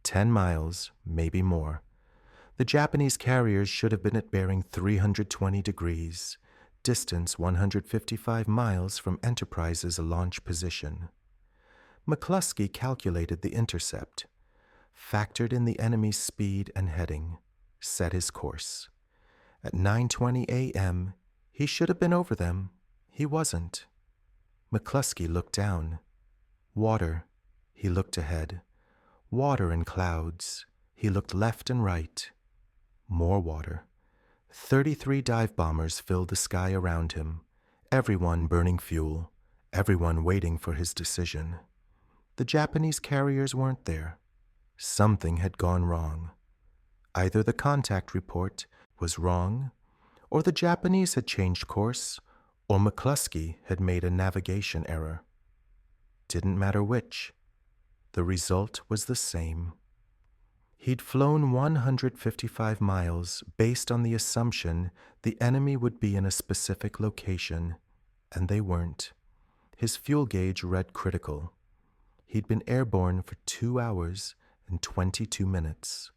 Speaker 1: 10 miles, maybe more. The Japanese carriers should have been at bearing 320 degrees, distance 155 miles from Enterprise's launch position. McCluskey calculated the intercept, factored in the enemy's speed and heading, set his course. At 9:20 a.m., he should have been over them. He wasn't. McCluskey looked down. Water. He looked ahead. Water and clouds. He looked left and right. More water. 33 dive bombers filled the sky around him, everyone burning fuel, everyone waiting for his decision. The Japanese carriers weren't there. Something had gone wrong. Either the contact report was wrong, or the Japanese had changed course, or McCluskey had made a navigation error. Didn't matter which. The result was the same. He'd flown 155 miles based on the assumption the enemy would be in a specific location, and they weren't. His fuel gauge read critical. He'd been airborne for 2 hours and 22 minutes.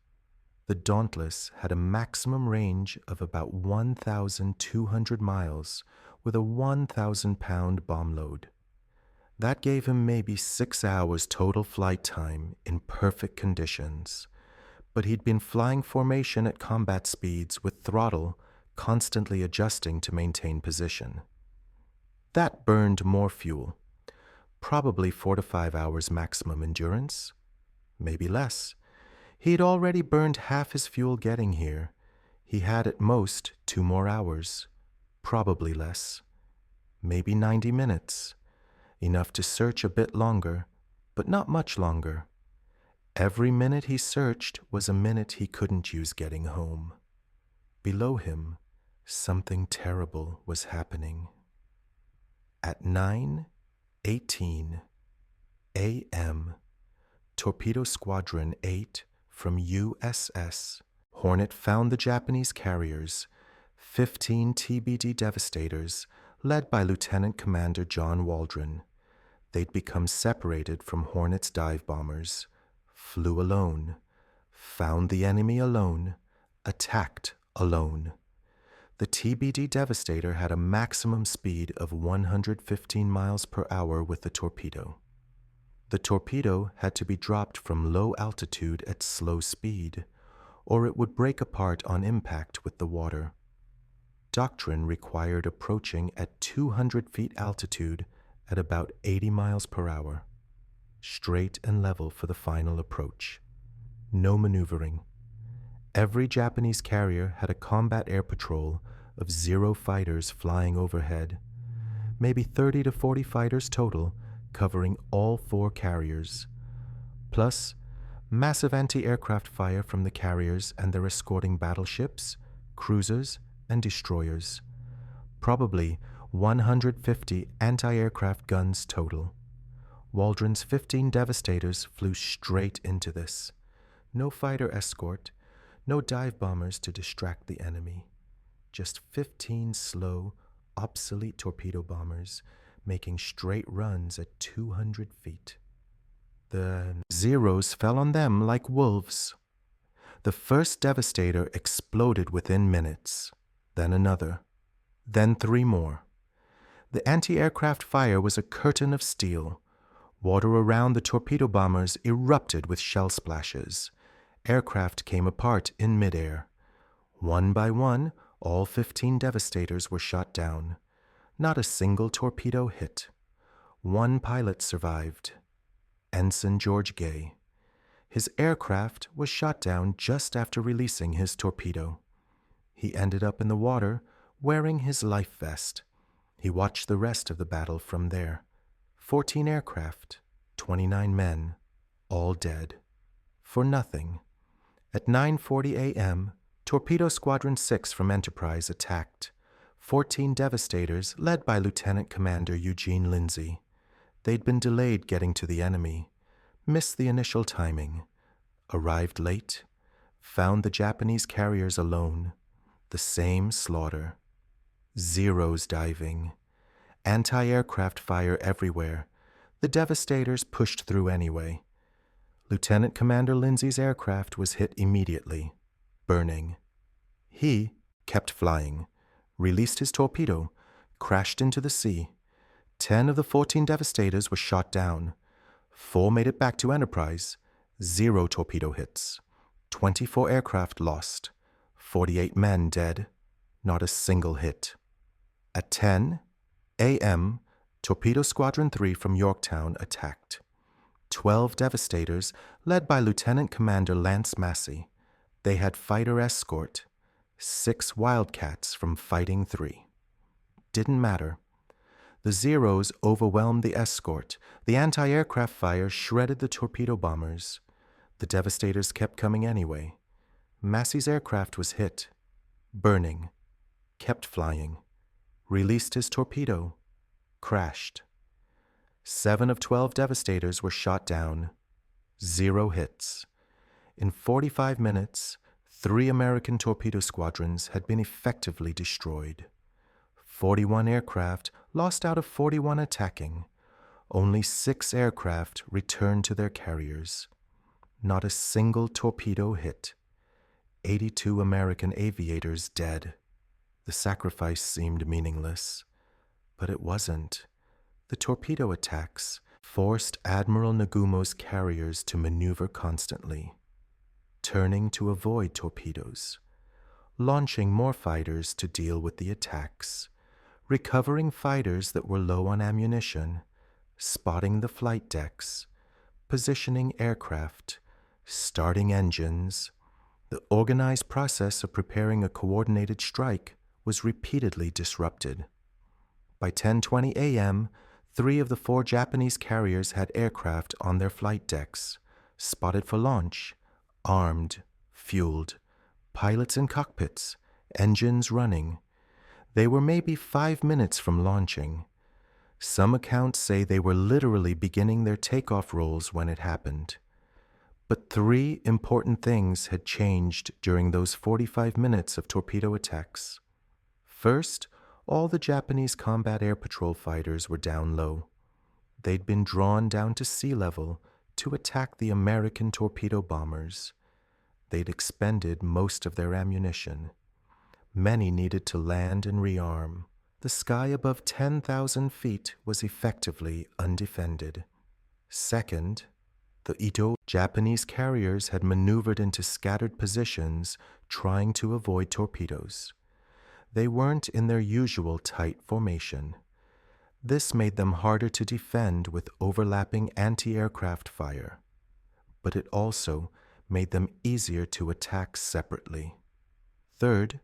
Speaker 1: The Dauntless had a maximum range of about 1,200 miles with a 1,000-pound bomb load. That gave him maybe 6 hours total flight time in perfect conditions. But he'd been flying formation at combat speeds with throttle constantly adjusting to maintain position. That burned more fuel, probably 4 to 5 hours maximum endurance, maybe less. He'd already burned half his fuel getting here. He had at most 2 more hours, probably less, maybe 90 minutes, enough to search a bit longer, but not much longer. Every minute he searched was a minute he couldn't use getting home. Below him, something terrible was happening. At 9:18 a.m., Torpedo Squadron 8 from USS Hornet found the Japanese carriers, 15 TBD Devastators, led by Lieutenant Commander John Waldron. They'd become separated from Hornet's dive bombers, flew alone, found the enemy alone, attacked alone. The TBD Devastator had a maximum speed of 115 miles per hour with the torpedo. The torpedo had to be dropped from low altitude at slow speed, or it would break apart on impact with the water. Doctrine required approaching at 200 feet altitude at about 80 miles per hour, straight and level for the final approach. No maneuvering. Every Japanese carrier had a combat air patrol of 0 fighters flying overhead, maybe 30 to 40 fighters total, covering all 4 carriers, plus massive anti-aircraft fire from the carriers and their escorting battleships, cruisers, and destroyers. Probably 150 anti-aircraft guns total. Waldron's 15 Devastators flew straight into this. No fighter escort, no dive bombers to distract the enemy. Just 15 slow, obsolete torpedo bombers making straight runs at 200 feet. The Zeros fell on them like wolves. The first Devastator exploded within minutes, then another, then 3 more. The anti-aircraft fire was a curtain of steel. Water around the torpedo bombers erupted with shell splashes. Aircraft came apart in midair. One by one, all 15 Devastators were shot down. Not a single torpedo hit. 1 pilot survived, Ensign George Gay. His aircraft was shot down just after releasing his torpedo. He ended up in the water wearing his life vest. He watched the rest of the battle from there. 14 aircraft, 29 men, all dead. For nothing. At 9:40 a.m., Torpedo Squadron 6 from Enterprise attacked. 14 Devastators, led by Lieutenant Commander Eugene Lindsay. They'd been delayed getting to the enemy, missed the initial timing, arrived late, found the Japanese carriers alone. The same slaughter. Zeros diving. Anti-aircraft fire everywhere. The Devastators pushed through anyway. Lieutenant Commander Lindsay's aircraft was hit immediately, burning. He kept flying, released his torpedo, crashed into the sea. 10 of the 14 Devastators were shot down. 4 made it back to Enterprise. 0 torpedo hits. 24 aircraft lost. 48 men dead. Not a single hit. At 10 a.m., Torpedo Squadron 3 from Yorktown attacked. 12 Devastators, led by Lieutenant Commander Lance Massey. They had fighter escort. 6 Wildcats from Fighting 3. Didn't matter. The Zeros overwhelmed the escort. The anti-aircraft fire shredded the torpedo bombers. The Devastators kept coming anyway. Massey's aircraft was hit, burning, kept flying, released his torpedo, crashed. 7 of 12 Devastators were shot down. 0 hits. In 45 minutes, 3 American torpedo squadrons had been effectively destroyed. 41 aircraft lost out of 41 attacking. Only 6 aircraft returned to their carriers. Not a single torpedo hit. 82 American aviators dead. The sacrifice seemed meaningless, but it wasn't. The torpedo attacks forced Admiral Nagumo's carriers to maneuver constantly, turning to avoid torpedoes, launching more fighters to deal with the attacks, recovering fighters that were low on ammunition, spotting the flight decks, positioning aircraft, starting engines. The organized process of preparing a coordinated strike was repeatedly disrupted. By 10:20 a.m., 3 of the 4 Japanese carriers had aircraft on their flight decks, spotted for launch, armed, fueled, pilots in cockpits, engines running. They were maybe 5 minutes from launching. Some accounts say they were literally beginning their takeoff rolls when it happened. But 3 important things had changed during those 45 minutes of torpedo attacks. First, all the Japanese combat air patrol fighters were down low. They'd been drawn down to sea level to attack the American torpedo bombers. They'd expended most of their ammunition. Many needed to land and rearm. The sky above 10,000 feet was effectively undefended. Second, the Ito Japanese carriers had maneuvered into scattered positions trying to avoid torpedoes. They weren't in their usual tight formation. This made them harder to defend with overlapping anti-aircraft fire, but it also made them easier to attack separately. Third,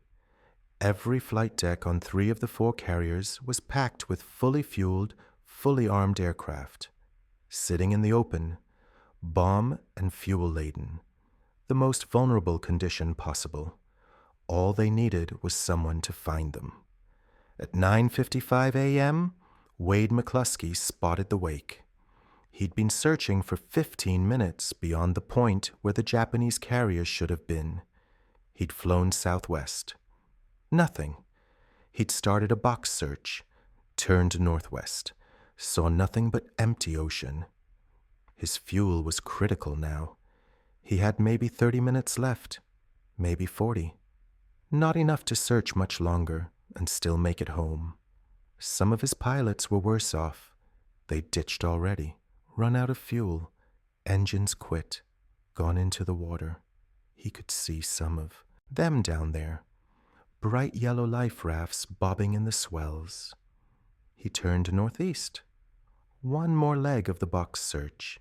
Speaker 1: every flight deck on 3 of the 4 carriers was packed with fully fueled, fully armed aircraft, sitting in the open, bomb and fuel laden, the most vulnerable condition possible. All they needed was someone to find them. At 9:55 a.m., Wade McCluskey spotted the wake. He'd been searching for 15 minutes beyond the point where the Japanese carriers should have been. He'd flown southwest. Nothing. He'd started a box search, turned northwest, saw nothing but empty ocean. His fuel was critical now. He had maybe 30 minutes left, maybe 40. Not enough to search much longer and still make it home. Some of his pilots were worse off. They ditched already, run out of fuel, engines quit, gone into the water. He could see some of them down there, bright yellow life rafts bobbing in the swells. He turned northeast. One more leg of the box search.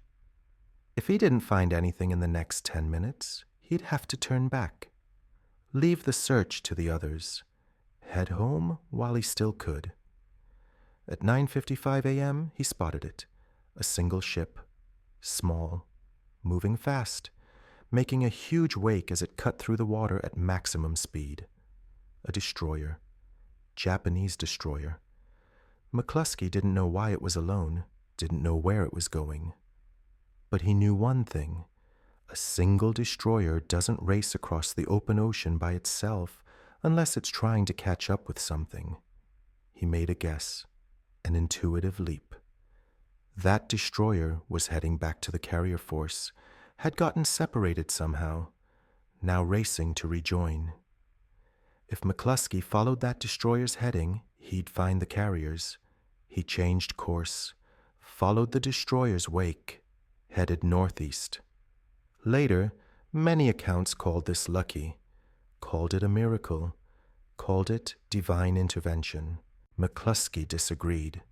Speaker 1: If he didn't find anything in the next 10 minutes, he'd have to turn back. Leave the search to the others. Head home while he still could. At 9:55 a.m., he spotted it. A single ship. Small. Moving fast. Making a huge wake as it cut through the water at maximum speed. A destroyer. Japanese destroyer. McCluskey didn't know why it was alone, didn't know where it was going. But he knew one thing. A single destroyer doesn't race across the open ocean by itself unless it's trying to catch up with something. He made a guess, an intuitive leap. That destroyer was heading back to the carrier force, had gotten separated somehow, now racing to rejoin. If McCluskey followed that destroyer's heading, he'd find the carriers. He changed course, followed the destroyer's wake, headed northeast. Later, many accounts called this lucky, called it a miracle, called it divine intervention. McCluskey disagreed.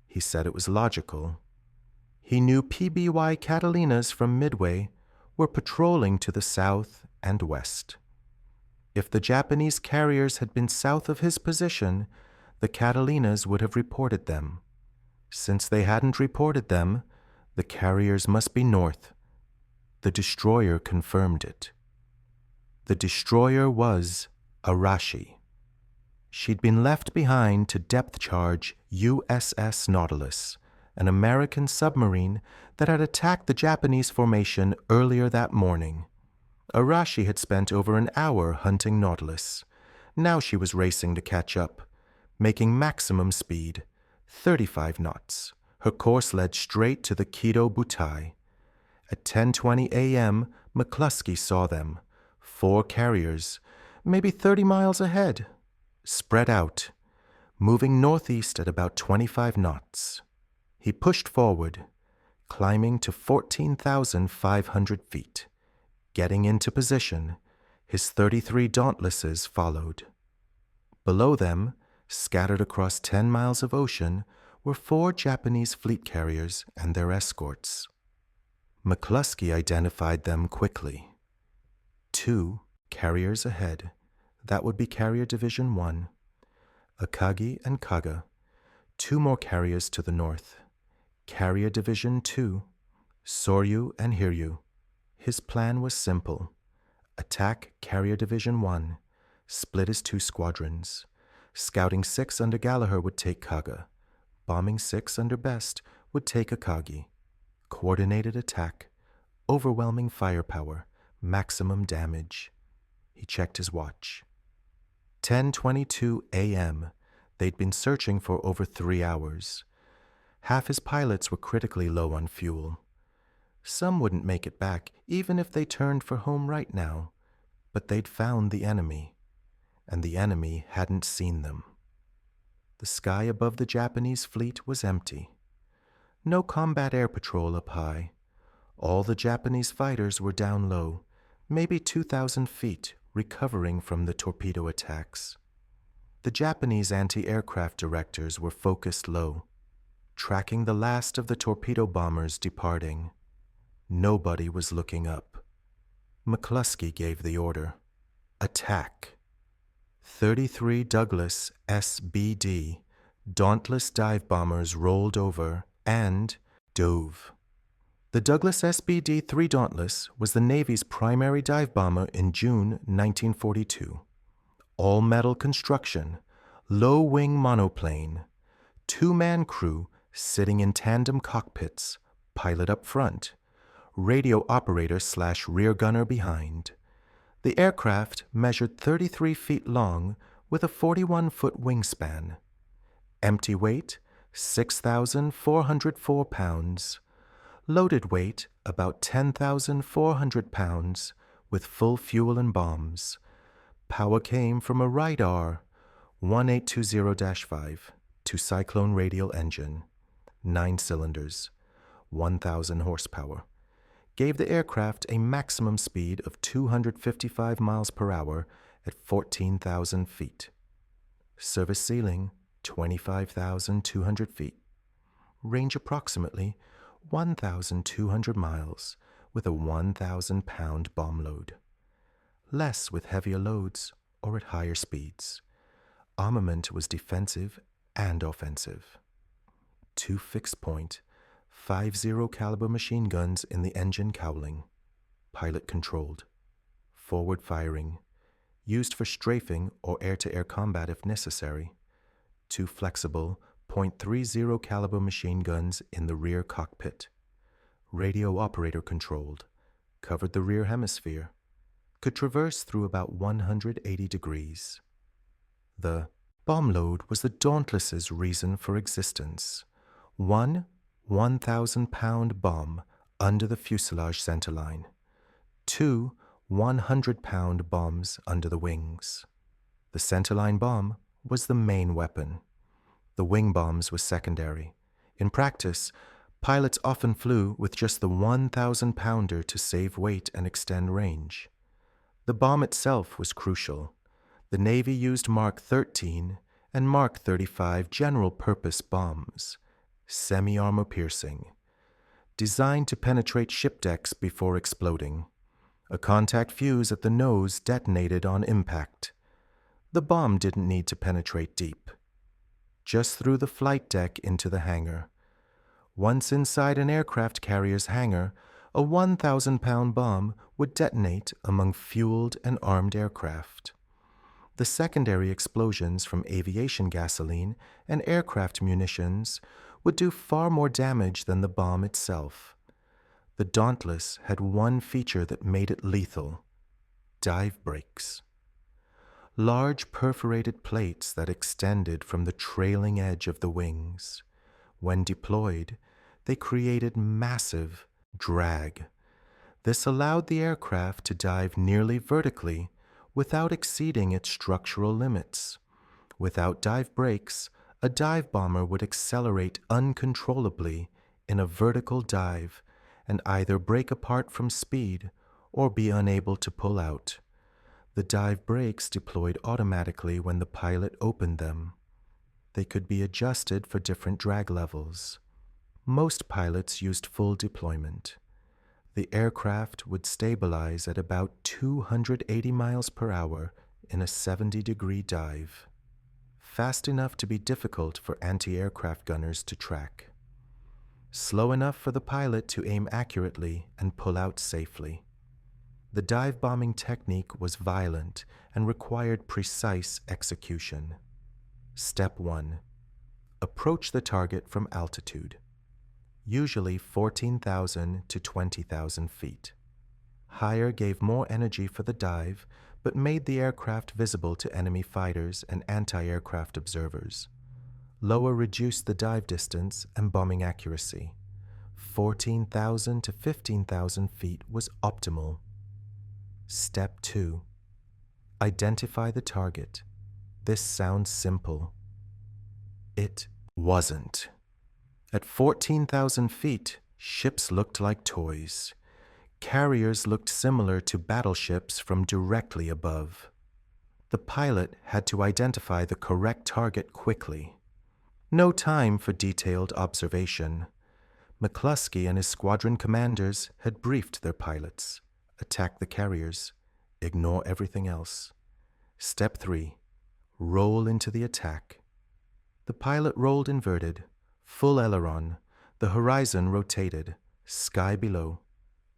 Speaker 1: He said it was logical. He knew PBY Catalinas from Midway were patrolling to the south and west. If the Japanese carriers had been south of his position, the Catalinas would have reported them. Since they hadn't reported them, the carriers must be north. The destroyer confirmed it. The destroyer was Arashi. She'd been left behind to depth charge USS Nautilus, an American submarine that had attacked the Japanese formation earlier that morning. Arashi had spent over an hour hunting Nautilus. Now she was racing to catch up, making maximum speed, 35 knots. Her course led straight to the Kido Butai. At 10:20 a.m., McCluskey saw them, 4 carriers, maybe 30 miles ahead, spread out, moving northeast at about 25 knots. He pushed forward, climbing to 14,500 feet. Getting into position, his 33 Dauntlesses followed. Below them, scattered across 10 miles of ocean, were 4 Japanese fleet carriers and their escorts. McCluskey identified them quickly. 2 carriers ahead. That would be Carrier Division 1. Akagi and Kaga. 2 more carriers to the north. Carrier Division 2. Soryu and Hiryu. His plan was simple. Attack Carrier Division 1, split as 2 squadrons. Scouting 6 under Gallagher would take Kaga. Bombing 6 under Best would take Akagi. Coordinated attack, overwhelming firepower, maximum damage. He checked his watch. 10:22 a.m. They'd been searching for over 3 hours. Half his pilots were critically low on fuel. Some wouldn't make it back, even if they turned for home right now. But they'd found the enemy, and the enemy hadn't seen them. The sky above the Japanese fleet was empty. No combat air patrol up high. All the Japanese fighters were down low, maybe 2,000 feet, recovering from the torpedo attacks. The Japanese anti-aircraft directors were focused low, tracking the last of the torpedo bombers departing. Nobody was looking up. McCluskey gave the order. Attack. 33 Douglas SBD, Dauntless dive bombers rolled over and dove. The Douglas SBD-3 Dauntless was the Navy's primary dive bomber in June 1942. All-metal construction, low-wing monoplane, 2-man crew sitting in tandem cockpits, pilot up front, radio operator/rear gunner behind. The aircraft measured 33 feet long with a 41-foot wingspan. Empty weight, 6,404 pounds. Loaded weight, about 10,400 pounds, with full fuel and bombs. Power came from a Wright R 1820-5 to Cyclone radial engine, 9 cylinders, 1,000 horsepower. Gave the aircraft a maximum speed of 255 miles per hour at 14,000 feet. Service ceiling, 25,200 feet. Range approximately 1,200 miles with a 1,000-pound bomb load. Less with heavier loads or at higher speeds. Armament was defensive and offensive. 2 fixed-point, 5.0 caliber machine guns in the engine cowling. Pilot-controlled. Forward firing. Used for strafing or air-to-air combat if necessary. 2 flexible, .30 caliber machine guns in the rear cockpit. Radio operator controlled. Covered the rear hemisphere. Could traverse through about 180 degrees. The bomb load was the Dauntless's reason for existence. 1 1,000-pound bomb under the fuselage centerline. 2 100-pound bombs under the wings. The centerline bomb was the main weapon. The wing bombs were secondary. In practice, pilots often flew with just the 1,000-pounder to save weight and extend range. The bomb itself was crucial. The Navy used Mark 13 and Mark 35 general-purpose bombs, semi-armor piercing, designed to penetrate ship decks before exploding. A contact fuse at the nose detonated on impact. The bomb didn't need to penetrate deep. Just through the flight deck into the hangar. Once inside an aircraft carrier's hangar, a 1,000-pound bomb would detonate among fueled and armed aircraft. The secondary explosions from aviation gasoline and aircraft munitions would do far more damage than the bomb itself. The Dauntless had one feature that made it lethal: dive brakes. Large perforated plates that extended from the trailing edge of the wings. When deployed, they created massive drag. This allowed the aircraft to dive nearly vertically without exceeding its structural limits. Without dive brakes, a dive bomber would accelerate uncontrollably in a vertical dive and either break apart from speed or be unable to pull out. The dive brakes deployed automatically when the pilot opened them. They could be adjusted for different drag levels. Most pilots used full deployment. The aircraft would stabilize at about 280 miles per hour in a 70-degree dive, fast enough to be difficult for anti-aircraft gunners to track, slow enough for the pilot to aim accurately and pull out safely. The dive bombing technique was violent and required precise execution. Step 1. Approach the target from altitude, usually 14,000 to 20,000 feet. Higher gave more energy for the dive, but made the aircraft visible to enemy fighters and anti-aircraft observers. Lower reduced the dive distance and bombing accuracy. 14,000 to 15,000 feet was optimal. Step 2. Identify the target. This sounds simple. It wasn't. At 14,000 feet, ships looked like toys. Carriers looked similar to battleships from directly above. The pilot had to identify the correct target quickly. No time for detailed observation. McCluskey and his squadron commanders had briefed their pilots. Attack the carriers. Ignore everything else. Step 3. Roll into the attack. The pilot rolled inverted, full aileron. The horizon rotated. Sky below.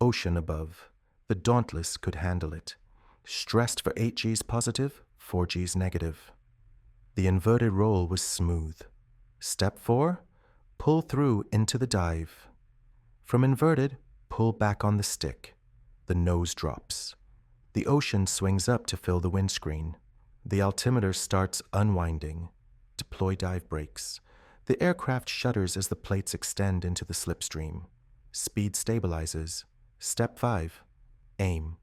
Speaker 1: Ocean above. The Dauntless could handle it. Stressed for 8 Gs positive, 4 Gs negative. The inverted roll was smooth. Step 4. Pull through into the dive. From inverted, pull back on the stick. The nose drops. The ocean swings up to fill the windscreen. The altimeter starts unwinding. Deploy dive brakes. The aircraft shudders as the plates extend into the slipstream. Speed stabilizes. Step 5. Aim.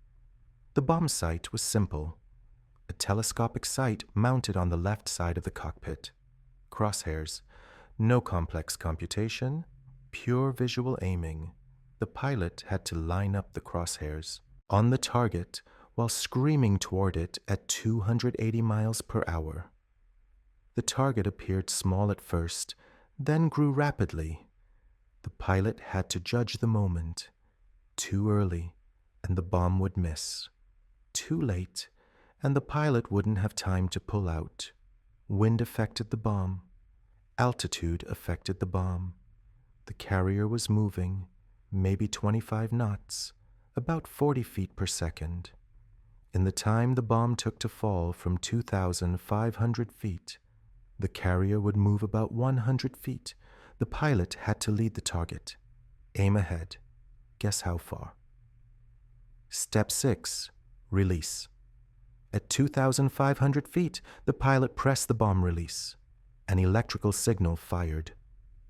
Speaker 1: The bomb sight was simple. A telescopic sight mounted on the left side of the cockpit. Crosshairs. No complex computation. Pure visual aiming. The pilot had to line up the crosshairs on the target while screaming toward it at 280 miles per hour. The target appeared small at first, then grew rapidly. The pilot had to judge the moment. Too early, and the bomb would miss. Too late, and the pilot wouldn't have time to pull out. Wind affected the bomb. Altitude affected the bomb. The carrier was moving, maybe 25 knots, about 40 feet per second. In the time the bomb took to fall from 2,500 feet, the carrier would move about 100 feet. The pilot had to lead the target. Aim ahead. Guess how far? Step 6. Release. At 2,500 feet, the pilot pressed the bomb release. An electrical signal fired.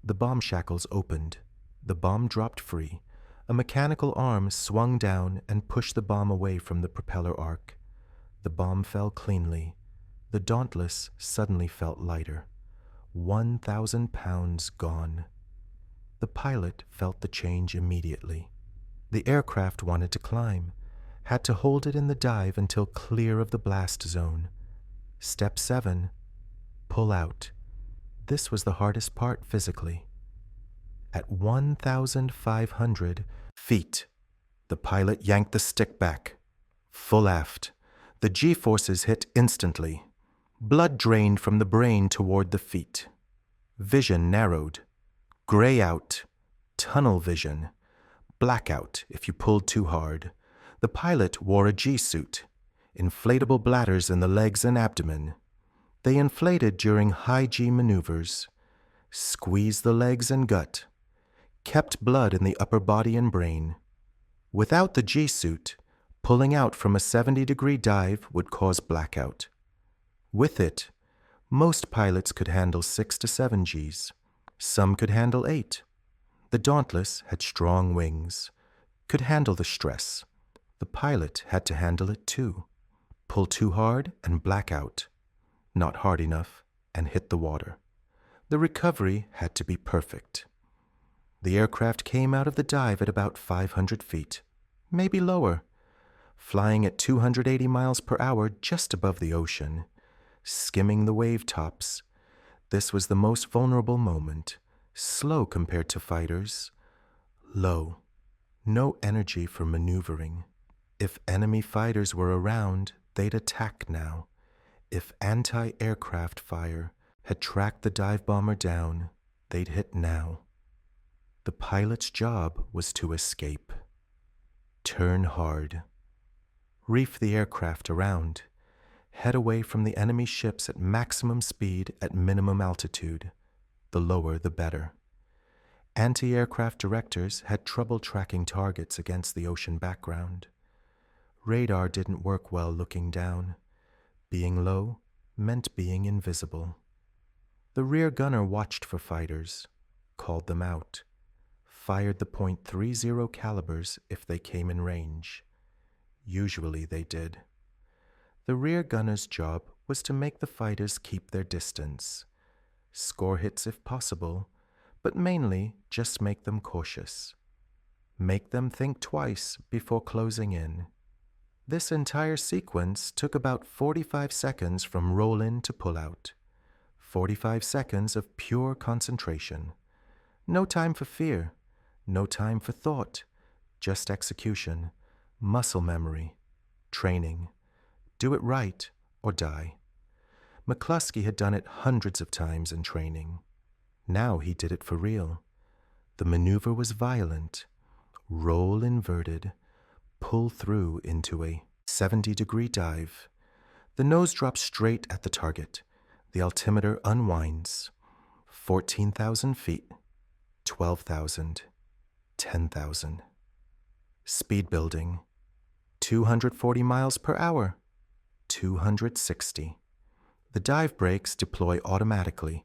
Speaker 1: The bomb shackles opened. The bomb dropped free. A mechanical arm swung down and pushed the bomb away from the propeller arc. The bomb fell cleanly. The Dauntless suddenly felt lighter. 1,000 pounds gone. The pilot felt the change immediately. The aircraft wanted to climb, had to hold it in the dive until clear of the blast zone. Step 7. Pull out. This was the hardest part physically. At 1,500 feet, the pilot yanked the stick back. Full aft. The G-forces hit instantly. Blood drained from the brain toward the feet. Vision narrowed. Gray out. Tunnel vision. Blackout if you pulled too hard. The pilot wore a G-suit. Inflatable bladders in the legs and abdomen. They inflated during high G maneuvers. Squeezed the legs and gut. Kept blood in the upper body and brain. Without the G-suit, pulling out from a 70-degree dive would cause blackout. With it, most pilots could handle 6 to 7 Gs. Some could handle 8. The Dauntless had strong wings, could handle the stress. The pilot had to handle it too. Pull too hard and black out. Not hard enough and hit the water. The recovery had to be perfect. The aircraft came out of the dive at about 500 feet, maybe lower, flying at 280 miles per hour just above the ocean, skimming the wave tops. This was the most vulnerable moment. Slow compared to fighters. Low. No energy for maneuvering. If enemy fighters were around, they'd attack now. If anti-aircraft fire had tracked the dive bomber down, they'd hit now. The pilot's job was to escape. Turn hard. Reef the aircraft around. Head away from the enemy ships at maximum speed at minimum altitude. The lower, the better. Anti-aircraft directors had trouble tracking targets against the ocean background. Radar didn't work well looking down. Being low meant being invisible. The rear gunner watched for fighters, called them out, fired the .30 calibers if they came in range. Usually they did. The rear gunner's job was to make the fighters keep their distance, score hits if possible, but mainly just make them cautious. Make them think twice before closing in. This entire sequence took about 45 seconds from roll-in to pull-out. 45 seconds of pure concentration. No time for fear, no time for thought, just execution, muscle memory, training. Do it right or die. McCluskey had done it hundreds of times in training. Now he did it for real. The maneuver was violent. Roll inverted, pull through into a 70-degree dive. The nose drops straight at the target. The altimeter unwinds. 14,000 feet, 12,000, 10,000. Speed building. 240 miles per hour, 260. The dive brakes deploy automatically.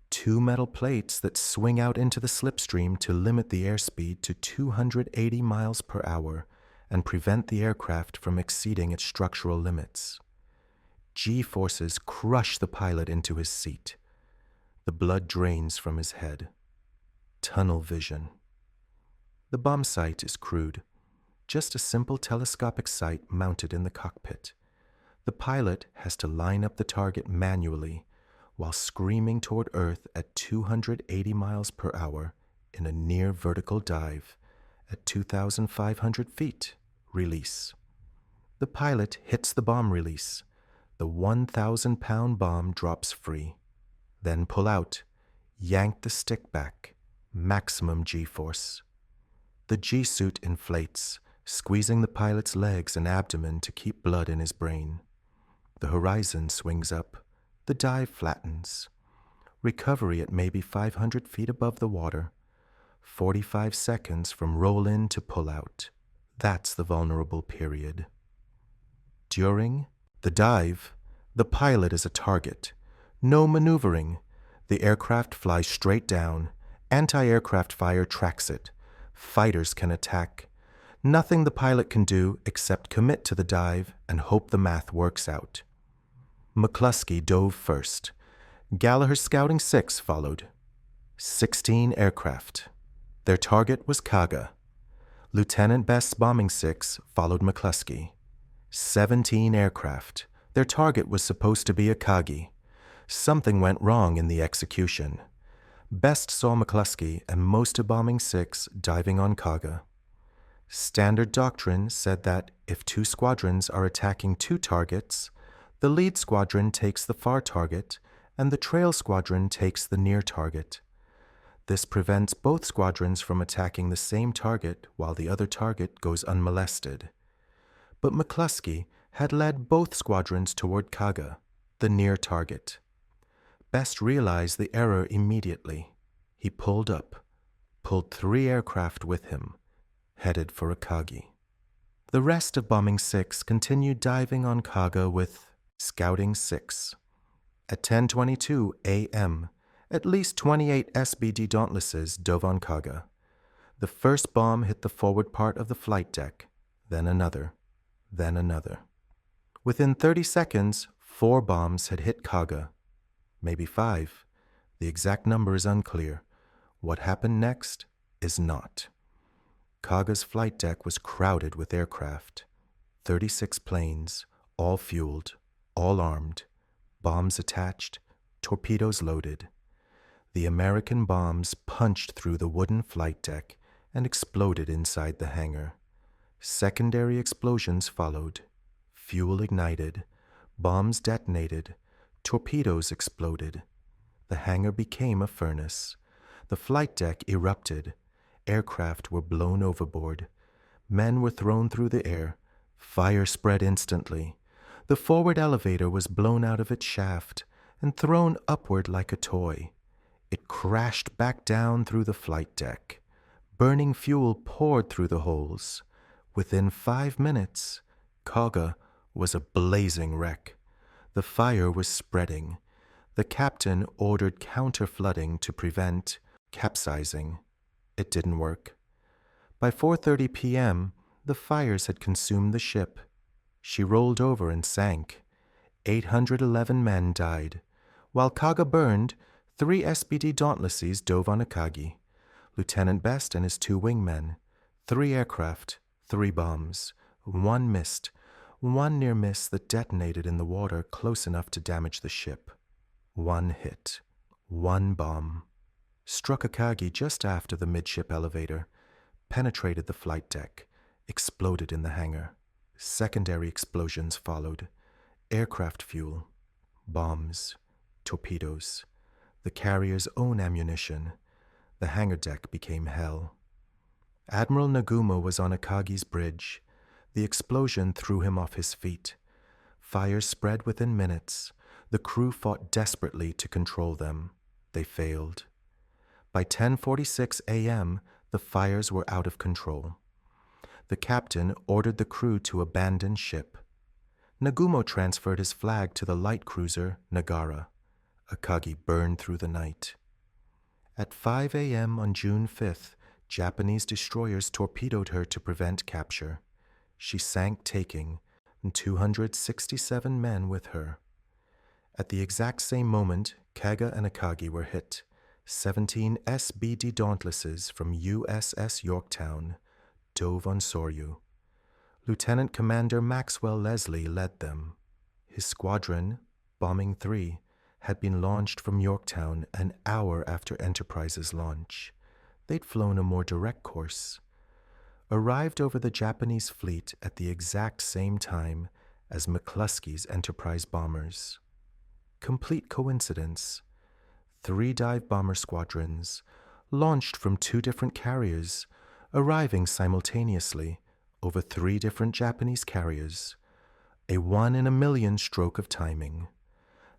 Speaker 1: 2 metal plates that swing out into the slipstream to limit the airspeed to 280 miles per hour and prevent the aircraft from exceeding its structural limits. G-forces crush the pilot into his seat. The blood drains from his head. Tunnel vision. The bomb sight is crude. Just a simple telescopic sight mounted in the cockpit. The pilot has to line up the target manually while screaming toward Earth at 280 miles per hour in a near vertical dive at 2,500 feet. Release. The pilot hits the bomb release. The 1,000-pound bomb drops free. Then pull out. Yank the stick back. Maximum G-force. The G-suit inflates, squeezing the pilot's legs and abdomen to keep blood in his brain. The horizon swings up. The dive flattens. Recovery at maybe 500 feet above the water. 45 seconds from roll-in to pull-out. That's the vulnerable period. During the dive, the pilot is a target. No maneuvering. The aircraft flies straight down. Anti-aircraft fire tracks it. Fighters can attack. Nothing the pilot can do except commit to the dive and hope the math works out. McCluskey dove first. Gallagher's Scouting 6 followed. 16 aircraft. Their target was Kaga. Lieutenant Best's Bombing 6 followed McCluskey. 17 aircraft. Their target was supposed to be a Kagi. Something went wrong in the execution. Best saw McCluskey and most of Bombing 6 diving on Kaga. Standard doctrine said that if 2 squadrons are attacking 2 targets, the lead squadron takes the far target and the trail squadron takes the near target. This prevents both squadrons from attacking the same target while the other target goes unmolested. But McCluskey had led both squadrons toward Kaga, the near target. Best realized the error immediately. He pulled up, pulled 3 aircraft with him, headed for a Kagi. The rest of Bombing 6 continued diving on Kaga with Scouting 6. At 10:22 a.m., at least 28 SBD Dauntlesses dove on Kaga. The first bomb hit the forward part of the flight deck, then another, then another. Within 30 seconds, 4 bombs had hit Kaga. Maybe 5. The exact number is unclear. What happened next is not. Kaga's flight deck was crowded with aircraft. 36 planes, all fueled, all armed, bombs attached, torpedoes loaded. The American bombs punched through the wooden flight deck and exploded inside the hangar. Secondary explosions followed. Fuel ignited. Bombs detonated. Torpedoes exploded. The hangar became a furnace. The flight deck erupted. Aircraft were blown overboard. Men were thrown through the air. Fire spread instantly. The forward elevator was blown out of its shaft and thrown upward like a toy. It crashed back down through the flight deck. Burning fuel poured through the holes. Within 5 minutes, Kaga was a blazing wreck. The fire was spreading. The captain ordered counter-flooding to prevent capsizing. It didn't work. By 4:30 p.m., the fires had consumed the ship. She rolled over and sank. 811 men died. While Kaga burned, 3 SBD Dauntlesses dove on Akagi. Lieutenant Best and his 2 wingmen. 3 aircraft, 3 bombs. 1 missed. 1 near miss that detonated in the water close enough to damage the ship. 1 hit. 1 bomb. Struck Akagi just after the midship elevator. Penetrated the flight deck. Exploded in the hangar. Secondary explosions followed. Aircraft fuel. Bombs. Torpedoes. The carrier's own ammunition. The hangar deck became hell. Admiral Nagumo was on Akagi's bridge. The explosion threw him off his feet. Fires spread within minutes. The crew fought desperately to control them. They failed. By 10:46 a.m., the fires were out of control. The captain ordered the crew to abandon ship. Nagumo transferred his flag to the light cruiser Nagara. Akagi burned through the night. At 5 a.m. on June 5th, Japanese destroyers torpedoed her to prevent capture. She sank, taking 267 men with her. At the exact same moment, Kaga and Akagi were hit. 17 SBD Dauntlesses from USS Yorktown dove on Soryu. Lieutenant Commander Maxwell Leslie led them. His squadron, Bombing 3, had been launched from Yorktown an hour after Enterprise's launch. They'd flown a more direct course. Arrived over the Japanese fleet at the exact same time as McCluskey's Enterprise bombers. Complete coincidence. 3 dive bomber squadrons, launched from 2 different carriers, arriving simultaneously over 3 different Japanese carriers. A 1 in a million stroke of timing.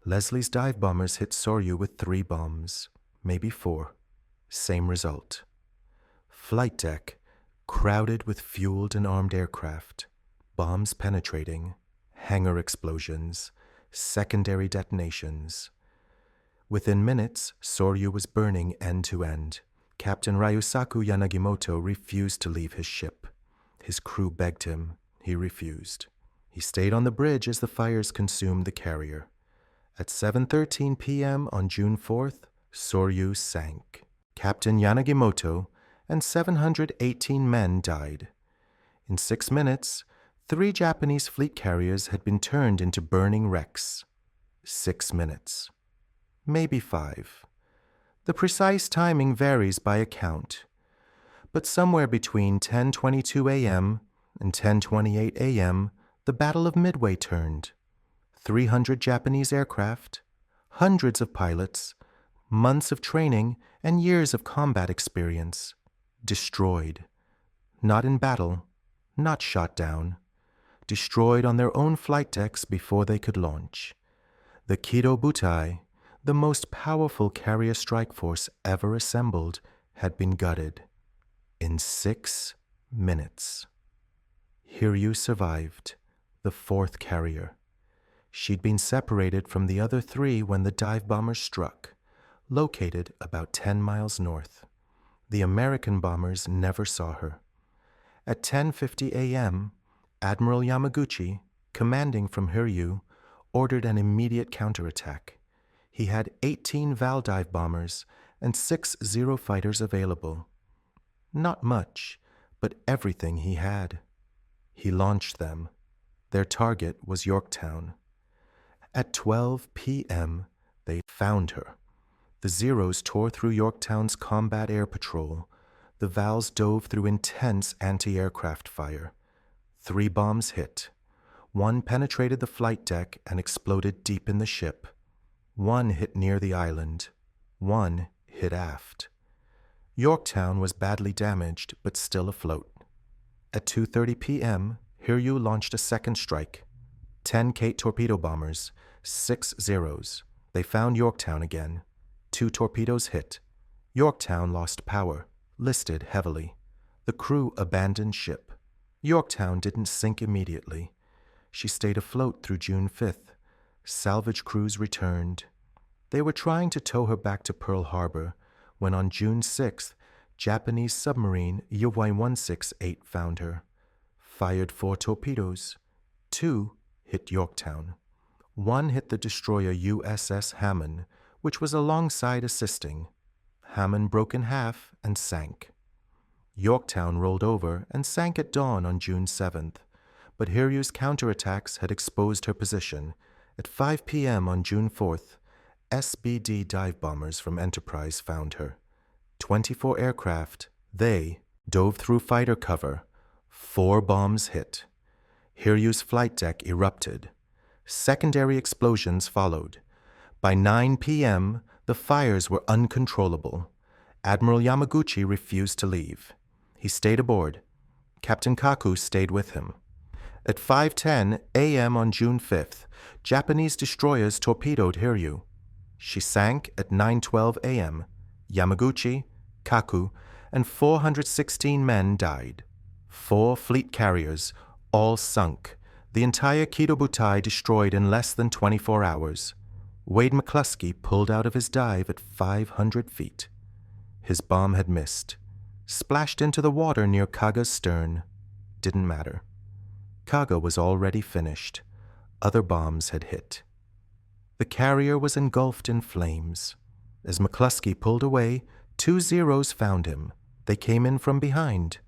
Speaker 1: Leslie's dive bombers hit Soryu with 3 bombs, maybe 4. Same result. Flight deck, crowded with fueled and armed aircraft, bombs penetrating, hangar explosions, secondary detonations. Within minutes, Soryu was burning end to end. Captain Ryusaku Yanagimoto refused to leave his ship. His crew begged him. He refused. He stayed on the bridge as the fires consumed the carrier. At 7:13 p.m. on June 4th, Soryu sank. Captain Yanagimoto and 718 men died. In 6 minutes, 3 Japanese fleet carriers had been turned into burning wrecks. 6 minutes. Maybe 5. The precise timing varies by account, but somewhere between 10:22 a.m. and 10:28 a.m., the Battle of Midway turned. 300 Japanese aircraft, hundreds of pilots, months of training, and years of combat experience. Destroyed. Not in battle, not shot down. Destroyed on their own flight decks before they could launch. The Kido Butai, the most powerful carrier strike force ever assembled, had been gutted. In 6 minutes. Hiryu survived, the 4th carrier. She'd been separated from the other 3 when the dive bombers struck, located about 10 miles north. The American bombers never saw her. At 10:50 a.m., Admiral Yamaguchi, commanding from Hiryu, ordered an immediate counterattack. He had 18 Val dive bombers and 6 Zero fighters available. Not much, but everything he had. He launched them. Their target was Yorktown. At 12 p.m., they found her. The Zeros tore through Yorktown's combat air patrol. The Vals dove through intense anti-aircraft fire. 3 bombs hit. 1 penetrated the flight deck and exploded deep in the ship. 1 hit near the island. 1 hit aft. Yorktown was badly damaged, but still afloat. At 2:30 p.m., Hiryu launched a second strike. 10 Kate torpedo bombers, 6 Zeros. They found Yorktown again. 2 torpedoes hit. Yorktown lost power, listed heavily. The crew abandoned ship. Yorktown didn't sink immediately. She stayed afloat through June 5th. Salvage crews returned. They were trying to tow her back to Pearl Harbor when on June 6th, Japanese submarine UY-168 found her. Fired 4 torpedoes. 2 hit Yorktown. 1 hit the destroyer USS Hammond, which was alongside assisting. Hammond broke in half and sank. Yorktown rolled over and sank at dawn on June 7th, but Hiryu's counterattacks had exposed her position. At 5 p.m. on June 4th, SBD dive bombers from Enterprise found her. 24 aircraft. They dove through fighter cover. 4 bombs hit. Hiryu's flight deck erupted. Secondary explosions followed. By 9 p.m., the fires were uncontrollable. Admiral Yamaguchi refused to leave. He stayed aboard. Captain Kaku stayed with him. At 5:10 a.m. on June 5th, Japanese destroyers torpedoed Hiryu. She sank at 9:12 a.m. Yamaguchi, Kaku, and 416 men died. 4 fleet carriers, all sunk. The entire Kido Butai destroyed in less than 24 hours. Wade McCluskey pulled out of his dive at 500 feet. His bomb had missed. Splashed into the water near Kaga's stern. Didn't matter. Kaga was already finished. Other bombs had hit. The carrier was engulfed in flames. As McCluskey pulled away, 2 Zeros found him. They came in from behind.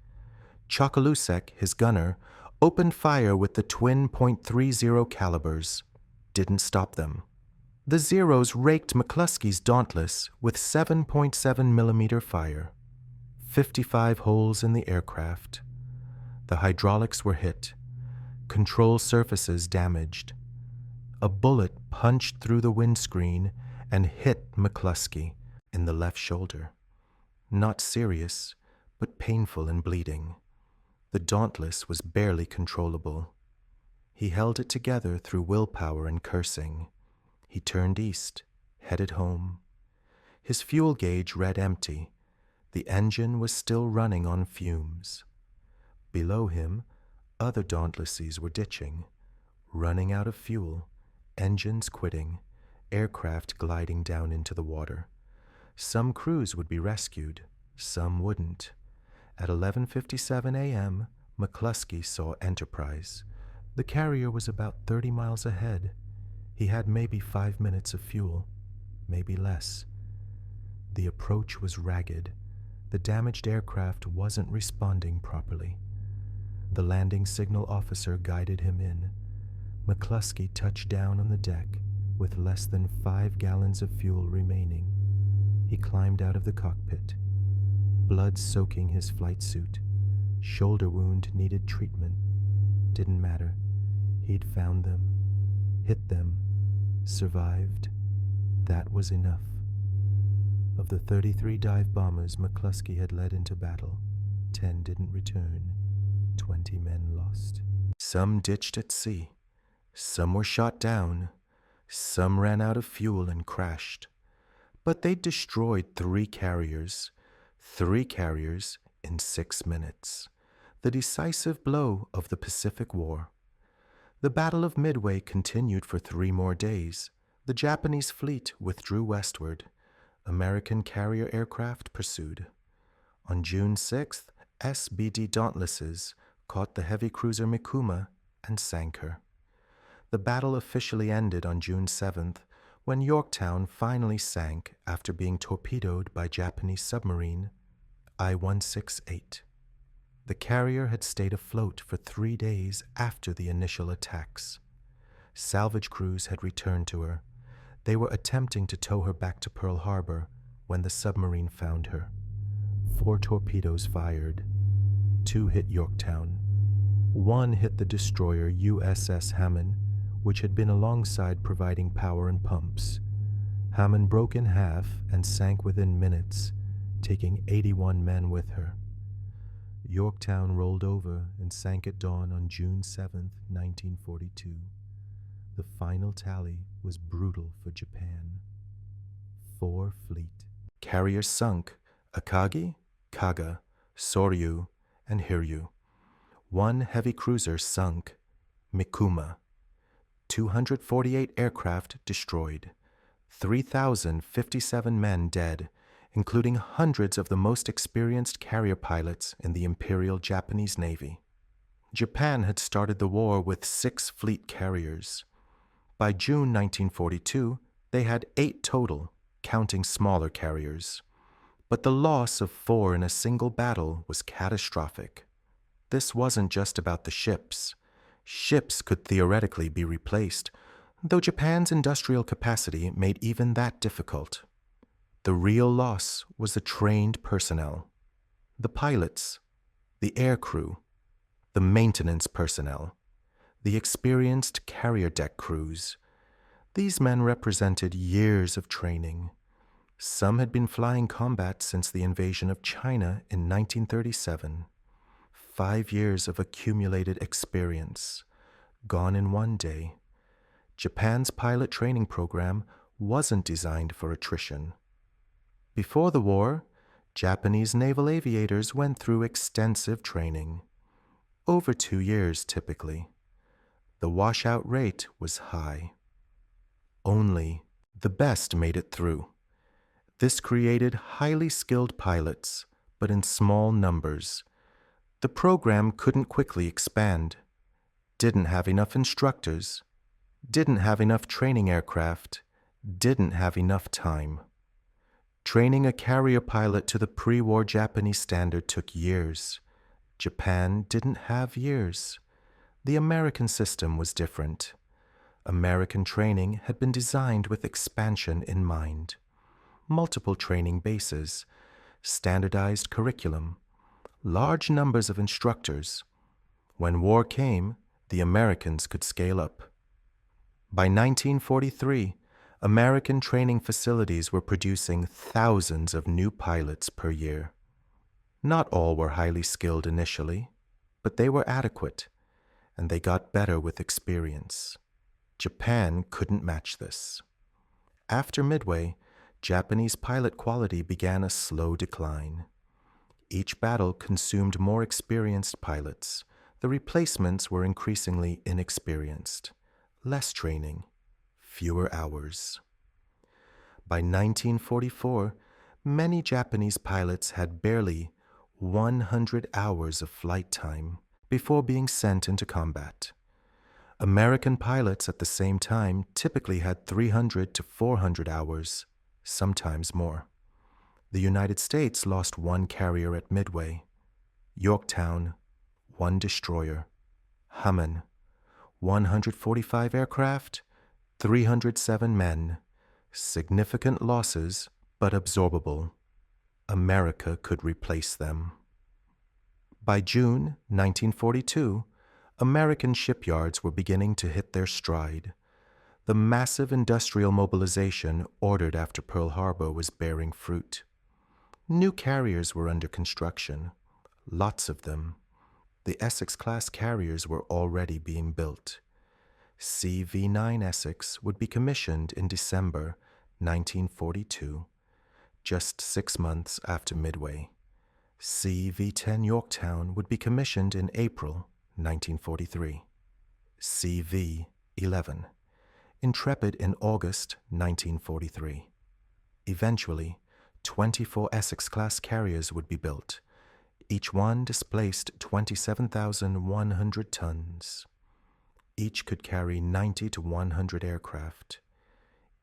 Speaker 1: Chokalusek, his gunner, opened fire with the twin .30 calibers. Didn't stop them. The Zeros raked McCluskey's Dauntless with 7.7 millimeter fire. 55 holes in the aircraft. The hydraulics were hit. Control surfaces damaged. A bullet punched through the windscreen and hit McCluskey in the left shoulder. Not serious, but painful and bleeding. The Dauntless was barely controllable. He held it together through willpower and cursing. He turned east, headed home. His fuel gauge read empty. The engine was still running on fumes. Below him, other Dauntlesses were ditching, running out of fuel, engines quitting, aircraft gliding down into the water. Some crews would be rescued, some wouldn't. At 11:57 a.m., McCluskey saw Enterprise. The carrier was about 30 miles ahead. He had maybe 5 minutes of fuel, maybe less. The approach was ragged. The damaged aircraft wasn't responding properly. The landing signal officer guided him in. McCluskey touched down on the deck with less than 5 gallons of fuel remaining. He climbed out of the cockpit. Blood soaking his flight suit. Shoulder wound needed treatment. Didn't matter. He'd found them, hit them, survived. That was enough. Of the 33 dive bombers McCluskey had led into battle, 10 didn't return, 20 men lost. Some ditched at sea. Some were shot down. Some ran out of fuel and crashed. But they destroyed 3 carriers. 3 carriers in 6 minutes. The decisive blow of the Pacific War. The Battle of Midway continued for 3 more days. The Japanese fleet withdrew westward. American carrier aircraft pursued. On June 6th, SBD Dauntlesses caught the heavy cruiser Mikuma and sank her. The battle officially ended on June 7th, when Yorktown finally sank after being torpedoed by Japanese submarine I-168. The carrier had stayed afloat for 3 days after the initial attacks. Salvage crews had returned to her. They were attempting to tow her back to Pearl Harbor when the submarine found her. 4 torpedoes fired. 2 hit Yorktown. 1 hit the destroyer USS Hammond, which had been alongside providing power and pumps. Hammond broke in half and sank within minutes, taking 81 men with her. Yorktown rolled over and sank at dawn on June 7, 1942. The final tally was brutal for Japan. 4 fleet carriers sunk: Akagi, Kaga, Soryu, and Hiryu. 1 heavy cruiser sunk: Mikuma. 248 aircraft destroyed. 3,057 men dead, including hundreds of the most experienced carrier pilots in the Imperial Japanese Navy. Japan had started the war with 6 fleet carriers. By June 1942, they had 8 total, counting smaller carriers. But the loss of 4 in a single battle was catastrophic. This wasn't just about the ships. Ships could theoretically be replaced, though Japan's industrial capacity made even that difficult. The real loss was the trained personnel, the pilots, the air crew, the maintenance personnel, the experienced carrier deck crews. These men represented years of training. Some had been flying combat since the invasion of China in 1937. 5 years of accumulated experience, gone in one day. Japan's pilot training program wasn't designed for attrition. Before the war, Japanese naval aviators went through extensive training. Over 2 years, typically. The washout rate was high. Only the best made it through. This created highly skilled pilots, but in small numbers. The program couldn't quickly expand, didn't have enough instructors, didn't have enough training aircraft, didn't have enough time. Training a carrier pilot to the pre-war Japanese standard took years. Japan didn't have years. The American system was different. American training had been designed with expansion in mind. Multiple training bases, standardized curriculum, large numbers of instructors. When war came, the Americans could scale up. By 1943, American training facilities were producing thousands of new pilots per year. Not all were highly skilled initially, but they were adequate, and they got better with experience. Japan couldn't match this. After Midway, Japanese pilot quality began a slow decline. Each battle consumed more experienced pilots. The replacements were increasingly inexperienced. Less training, fewer hours. By 1944, many Japanese pilots had barely 100 hours of flight time before being sent into combat. American pilots at the same time typically had 300 to 400 hours, sometimes more. The United States lost 1 carrier at Midway, Yorktown, 1 destroyer, Hammond, 145 aircraft, 307 men, significant losses, but absorbable. America could replace them. By June 1942, American shipyards were beginning to hit their stride. The massive industrial mobilization ordered after Pearl Harbor was bearing fruit. New carriers were under construction, lots of them. The Essex-class carriers were already being built. CV-9 Essex would be commissioned in December 1942, just 6 months after Midway. CV-10 Yorktown would be commissioned in April 1943. CV-11 Intrepid in August 1943. Eventually, 24 Essex-class carriers would be built. Each one displaced 27,100 tons. Each could carry 90 to 100 aircraft.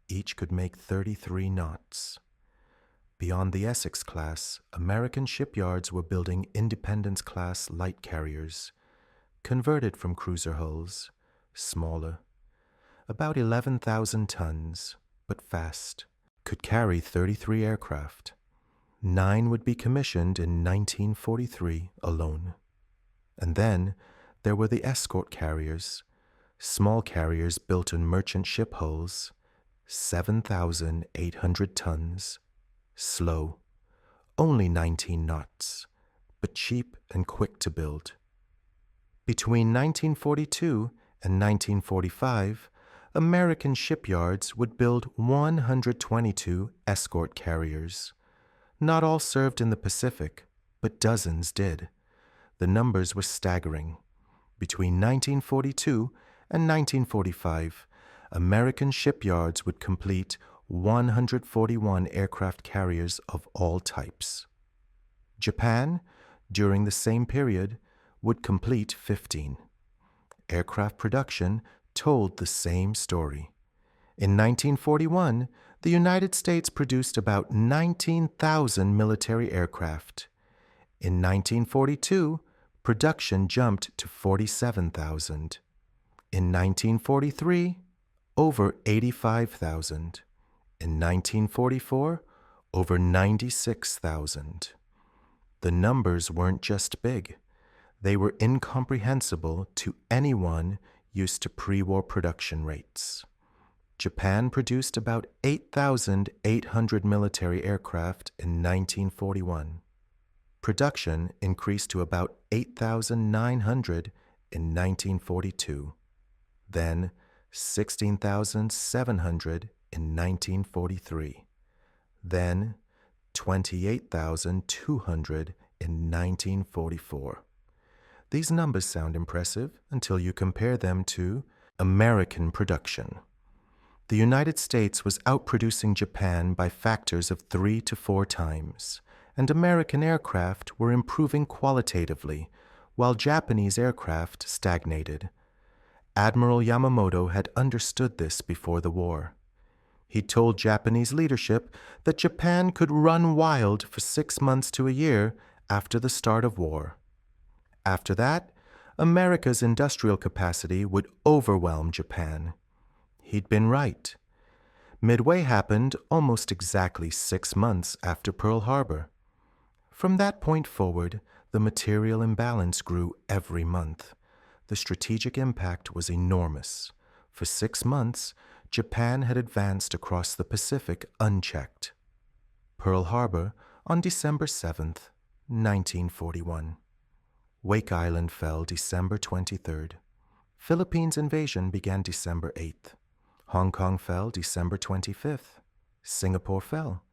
Speaker 1: Each could make 33 knots. Beyond the Essex class, American shipyards were building Independence-class light carriers, converted from cruiser hulls, smaller, about 11,000 tons, but fast, could carry 33 aircraft. 9 would be commissioned in 1943 alone. And then there were the escort carriers, small carriers built in merchant ship hulls, 7,800 tons, slow, only 19 knots, but cheap and quick to build. Between 1942 and 1945, American shipyards would build 122 escort carriers. Not all served in the Pacific, but dozens did. The numbers were staggering. Between 1942 and 1945, American shipyards would complete 141 aircraft carriers of all types. Japan, during the same period, would complete 15. Aircraft production told the same story. In 1941, the United States produced about 19,000 military aircraft. In 1942, production jumped to 47,000. In 1943, over 85,000. In 1944, over 96,000. The numbers weren't just big. They were incomprehensible to anyone used to pre-war production rates. Japan produced about 8,800 military aircraft in 1941. Production increased to about 8,900 in 1942. Then 16,700 in 1943. Then 28,200 in 1944. These numbers sound impressive until you compare them to American production. The United States was outproducing Japan by factors of 3 to 4 times, and American aircraft were improving qualitatively, while Japanese aircraft stagnated. Admiral Yamamoto had understood this before the war. He told Japanese leadership that Japan could run wild for 6 months to a year after the start of war. After that, America's industrial capacity would overwhelm Japan. He'd been right. Midway happened almost exactly 6 months after Pearl Harbor. From that point forward, the material imbalance grew every month. The strategic impact was enormous. For 6 months, Japan had advanced across the Pacific unchecked. Pearl Harbor on December 7th, 1941. Wake Island fell December 23rd. Philippines invasion began December 8th. Hong Kong fell December 25th. Singapore fell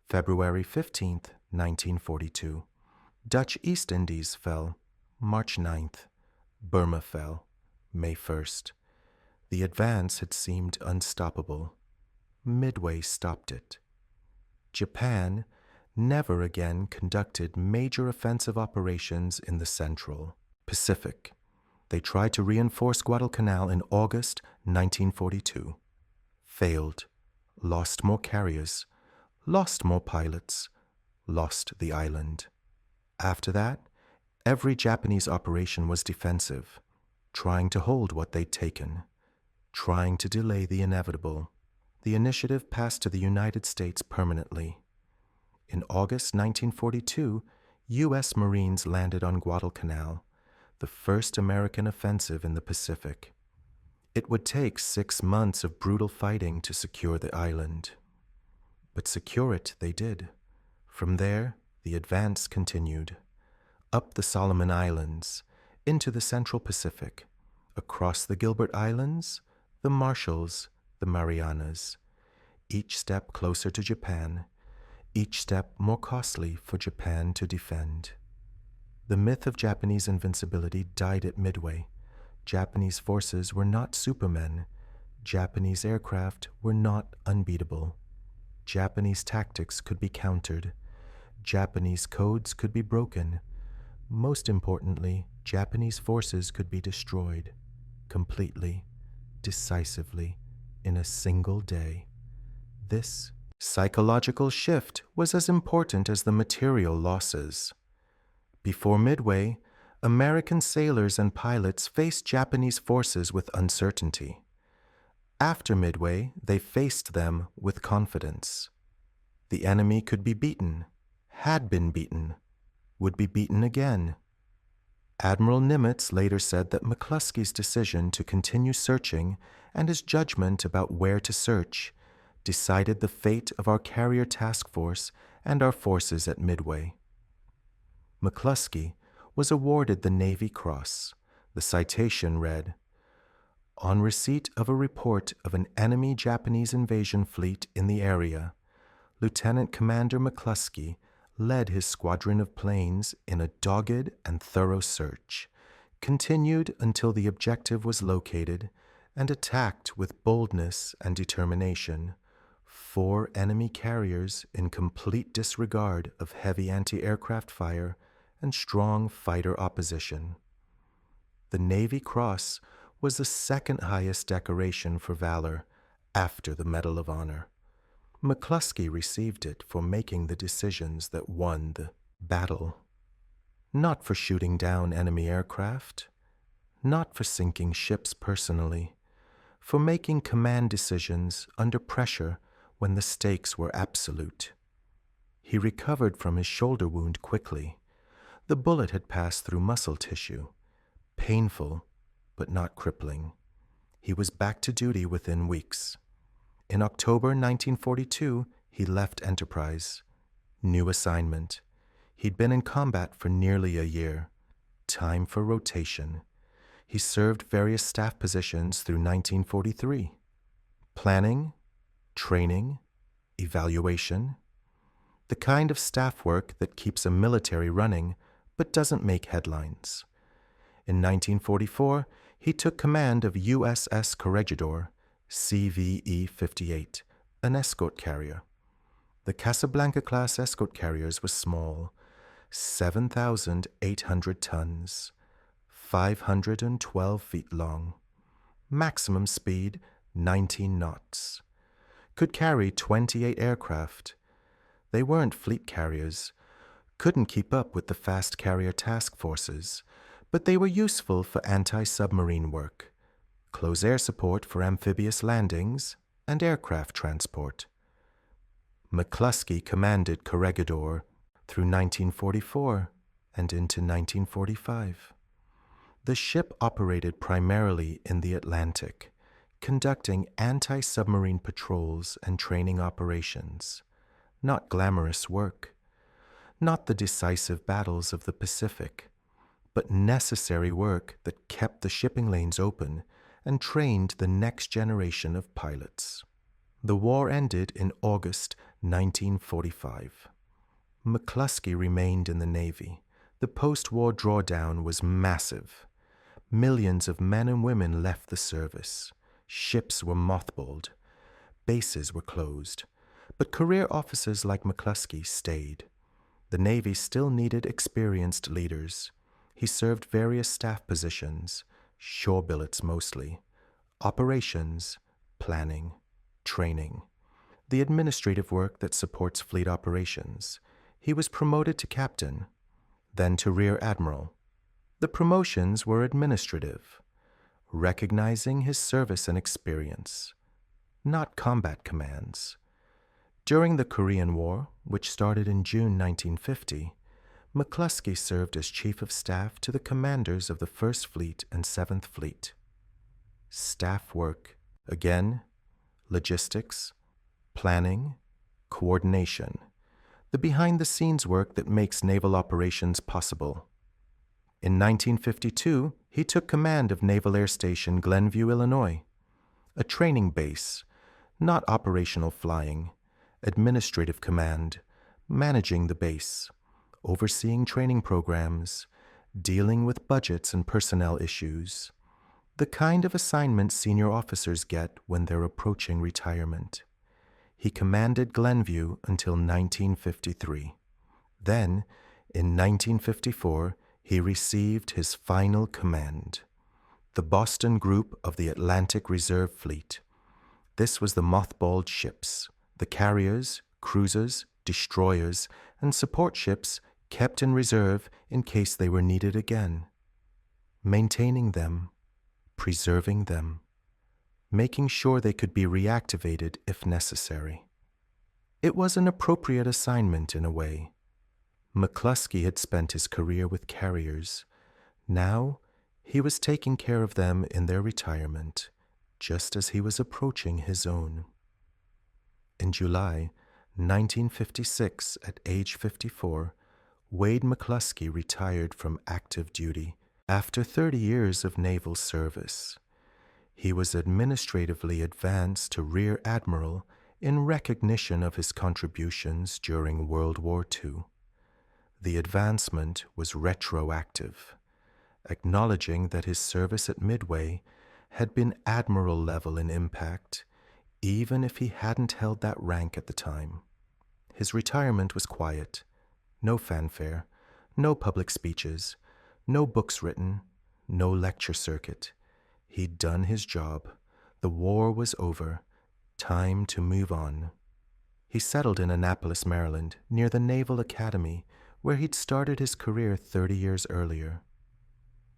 Speaker 1: February 15th, 1942. Dutch East Indies fell March 9th. Burma fell May 1st. The advance had seemed unstoppable. Midway stopped it. Japan never again conducted major offensive operations in the Central Pacific. They tried to reinforce Guadalcanal in August 1942. Failed. Lost more carriers. Lost more pilots. Lost the island. After that, every Japanese operation was defensive, trying to hold what they'd taken, trying to delay the inevitable. The initiative passed to the United States permanently. In August 1942, U.S. Marines landed on Guadalcanal, the first American offensive in the Pacific. It would take 6 months of brutal fighting to secure the island. But secure it they did. From there, the advance continued. Up the Solomon Islands, into the Central Pacific, across the Gilbert Islands, the Marshalls, the Marianas. Each step closer to Japan, each step more costly for Japan to defend. The myth of Japanese invincibility died at Midway. Japanese forces were not supermen. Japanese aircraft were not unbeatable. Japanese tactics could be countered. Japanese codes could be broken. Most importantly, Japanese forces could be destroyed, completely, decisively, in a single day. This psychological shift was as important as the material losses. Before Midway, American sailors and pilots faced Japanese forces with uncertainty. After Midway, they faced them with confidence. The enemy could be beaten, had been beaten, would be beaten again. Admiral Nimitz later said that McCluskey's decision to continue searching and his judgment about where to search decided the fate of our carrier task force and our forces at Midway. McCluskey was awarded the Navy Cross. The citation read, "On receipt of a report of an enemy Japanese invasion fleet in the area, Lieutenant Commander McCluskey led his squadron of planes in a dogged and thorough search, continued until the objective was located, and attacked with boldness and determination 4 enemy carriers in complete disregard of heavy anti-aircraft fire and strong fighter opposition." The Navy Cross was the second highest decoration for valor after the Medal of Honor. McCluskey received it for making the decisions that won the battle, not for shooting down enemy aircraft, not for sinking ships personally, for making command decisions under pressure when the stakes were absolute. He recovered from his shoulder wound quickly. The bullet had passed through muscle tissue, painful but not crippling. He was back to duty within weeks. In October 1942, he left Enterprise. New assignment. He'd been in combat for nearly a year. Time for rotation. He served various staff positions through 1943. Planning, training, evaluation. The kind of staff work that keeps a military running but doesn't make headlines. In 1944, he took command of USS Corregidor, CVE-58, an escort carrier. The Casablanca-class escort carriers were small, 7,800 tons, 512 feet long, maximum speed 19 knots. Could carry 28 aircraft. They weren't fleet carriers, couldn't keep up with the fast carrier task forces, but they were useful for anti-submarine work, close air support for amphibious landings, and aircraft transport. McCluskey commanded Corregidor through 1944 and into 1945. The ship operated primarily in the Atlantic, conducting anti-submarine patrols and training operations. Not glamorous work, not the decisive battles of the Pacific, but necessary work that kept the shipping lanes open and trained the next generation of pilots. The war ended in August 1945. McCluskey remained in the Navy. The post-war drawdown was massive. Millions of men and women left the service. Ships were mothballed. Bases were closed. But career officers like McCluskey stayed. The Navy still needed experienced leaders. He served various staff positions, shore billets mostly, operations, planning, training, the administrative work that supports fleet operations. He was promoted to captain, then to rear admiral. The promotions were administrative, recognizing his service and experience, not combat commands. During the Korean War, which started in June 1950, McCluskey served as Chief of Staff to the commanders of the 1st Fleet and 7th Fleet. Staff work, again, logistics, planning, coordination, the behind-the-scenes work that makes naval operations possible. In 1952, he took command of Naval Air Station Glenview, Illinois, a training base, not operational flying, administrative command, managing the base, overseeing training programs, dealing with budgets and personnel issues, the kind of assignment senior officers get when they're approaching retirement. He commanded Glenview until 1953. Then, in 1954, he received his final command, the Boston Group of the Atlantic Reserve Fleet. This was the mothballed ships, the carriers, cruisers, destroyers, and support ships kept in reserve in case they were needed again. Maintaining them, preserving them, making sure they could be reactivated if necessary. It was an appropriate assignment in a way. McCluskey had spent his career with carriers. Now, he was taking care of them in their retirement, just as he was approaching his own. In July 1956, at age 54, Wade McCluskey retired from active duty after 30 years of naval service. He was administratively advanced to Rear Admiral in recognition of his contributions during World War II. The advancement was retroactive, acknowledging that his service at Midway had been admiral level in impact, even if he hadn't held that rank at the time. His retirement was quiet. No fanfare, no public speeches, no books written, no lecture circuit. He'd done his job. The war was over. Time to move on. He settled in Annapolis, Maryland, near the Naval Academy, where he'd started his career 30 years earlier.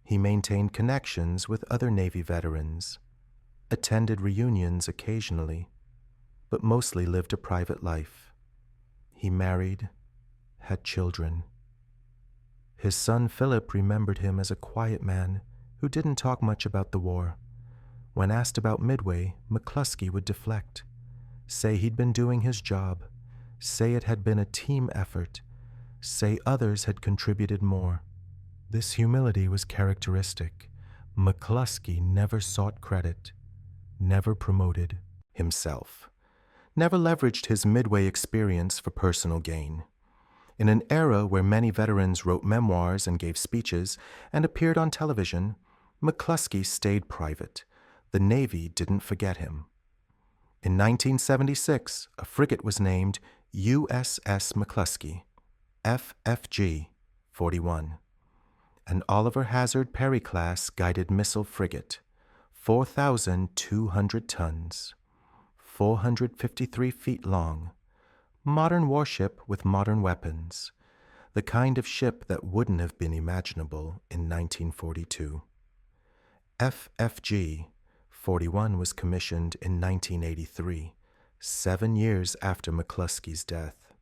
Speaker 1: He maintained connections with other Navy veterans, attended reunions occasionally, but mostly lived a private life. He married, had children. His son Philip remembered him as a quiet man who didn't talk much about the war. When asked about Midway, McCluskey would deflect, say he'd been doing his job, say it had been a team effort, say others had contributed more. This humility was characteristic. McCluskey never sought credit, never promoted himself, never leveraged his Midway experience for personal gain. In an era where many veterans wrote memoirs and gave speeches and appeared on television, McCluskey stayed private. The Navy didn't forget him. In 1976, a frigate was named USS McCluskey, FFG 41. An Oliver Hazard Perry-class guided missile frigate, 4,200 tons, 453 feet long, modern warship with modern weapons, the kind of ship that wouldn't have been imaginable in 1942. FFG 41 was commissioned in 1983, 7 years after McCluskey's death.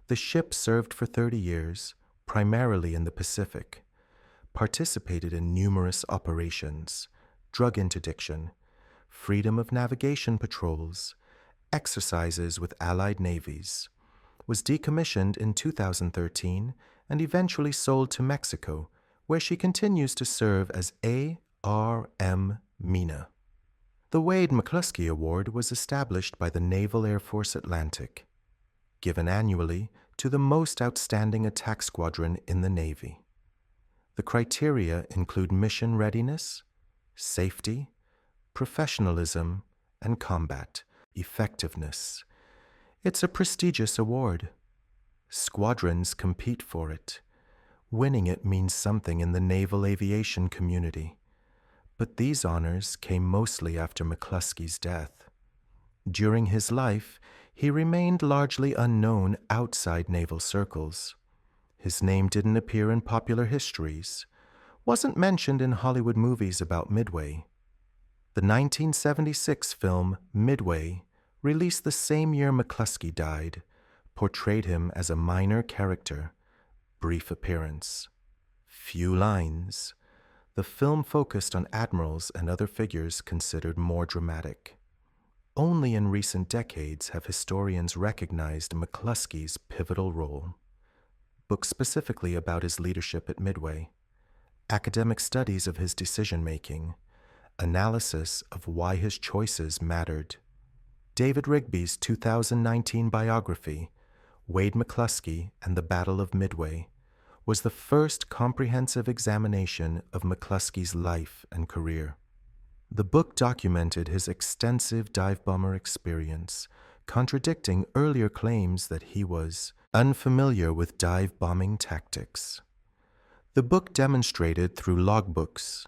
Speaker 1: The ship served for 30 years, primarily in the Pacific, participated in numerous operations, drug interdiction, freedom of navigation patrols, exercises with Allied navies, was decommissioned in 2013 and eventually sold to Mexico, where she continues to serve as A.R.M. Mina. The Wade McCluskey Award was established by the Naval Air Force Atlantic, given annually to the most outstanding attack squadron in the Navy. The criteria include mission readiness, safety, professionalism, and combat effectiveness. It's a prestigious award. Squadrons compete for it. Winning it means something in the naval aviation community. But these honors came mostly after McCluskey's death. During his life, he remained largely unknown outside naval circles. His name didn't appear in popular histories, wasn't mentioned in Hollywood movies about Midway. The 1976 film Midway, released the same year McCluskey died, portrayed him as a minor character, brief appearance, few lines. The film focused on admirals and other figures considered more dramatic. Only in recent decades have historians recognized McCluskey's pivotal role. Books specifically about his leadership at Midway, academic studies of his decision-making, analysis of why his choices mattered. David Rigby's 2019 biography, Wade McCluskey and the Battle of Midway, was the first comprehensive examination of McCluskey's life and career. The book documented his extensive dive bomber experience, contradicting earlier claims that he was unfamiliar with dive bombing tactics. The book demonstrated through logbooks,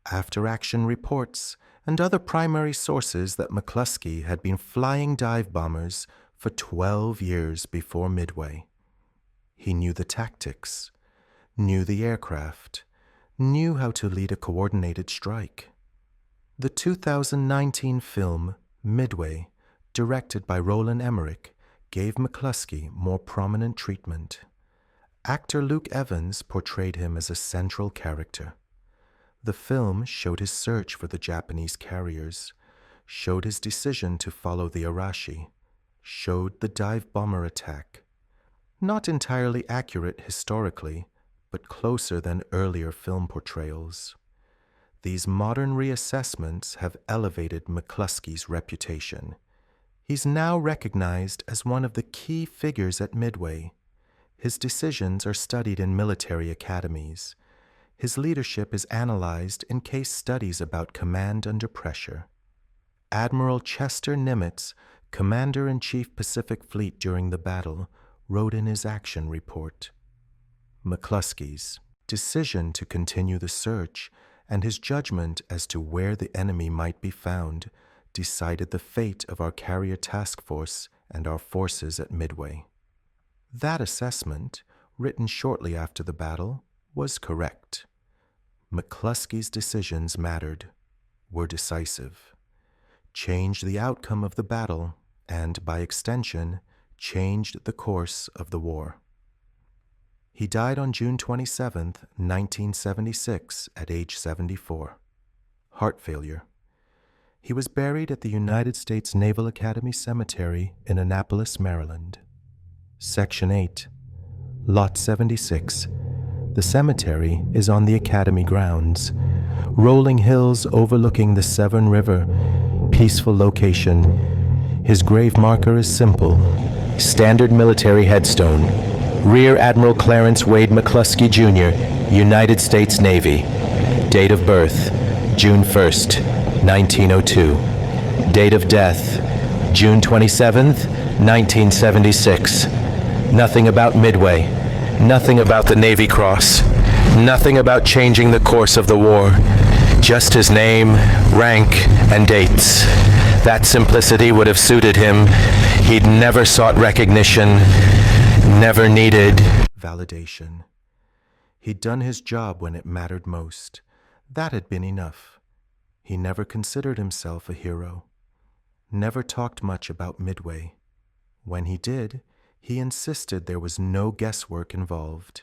Speaker 1: after-action reports, and other primary sources that McCluskey had been flying dive bombers for 12 years before Midway. He knew the tactics, knew the aircraft, knew how to lead a coordinated strike. The 2019 film Midway, directed by Roland Emmerich, gave McCluskey more prominent treatment. Actor Luke Evans portrayed him as a central character. The film showed his search for the Japanese carriers, showed his decision to follow the Arashi, showed the dive bomber attack, Not entirely accurate historically, but closer than earlier film portrayals. These modern reassessments have elevated McCluskey's reputation. He's now recognized as one of the key figures at Midway. His decisions are studied in military academies. His leadership is analyzed in case studies about command under pressure. Admiral Chester Nimitz, Commander-in-Chief Pacific Fleet during the battle, wrote in his action report, McCluskey's decision to continue the search and his judgment as to where the enemy might be found decided the fate of our carrier task force and our forces at Midway. That assessment, written shortly after the battle, was correct. McCluskey's decisions mattered, were decisive, changed the outcome of the battle, and, by extension, changed the course of the war. He died on June 27, 1976, at age 74. Heart failure. He was buried at the United States Naval Academy Cemetery in Annapolis, Maryland. Section 8, Lot 76. The cemetery is on the Academy grounds. Rolling hills overlooking the Severn River. Peaceful location. His grave marker is simple. Standard military headstone. Rear Admiral Clarence Wade McCluskey, Jr., United States Navy. Date of birth, June 1st, 1902. Date of death, June 27th, 1976. Nothing about Midway. Nothing about the Navy Cross. Nothing about changing the course of the war. Just his name, rank, and dates. That simplicity would have suited him. He'd never sought recognition, never needed validation. He'd done his job when it mattered most. That had been enough. He never considered himself a hero. Never talked much about Midway. When he did, he insisted there was no guesswork involved.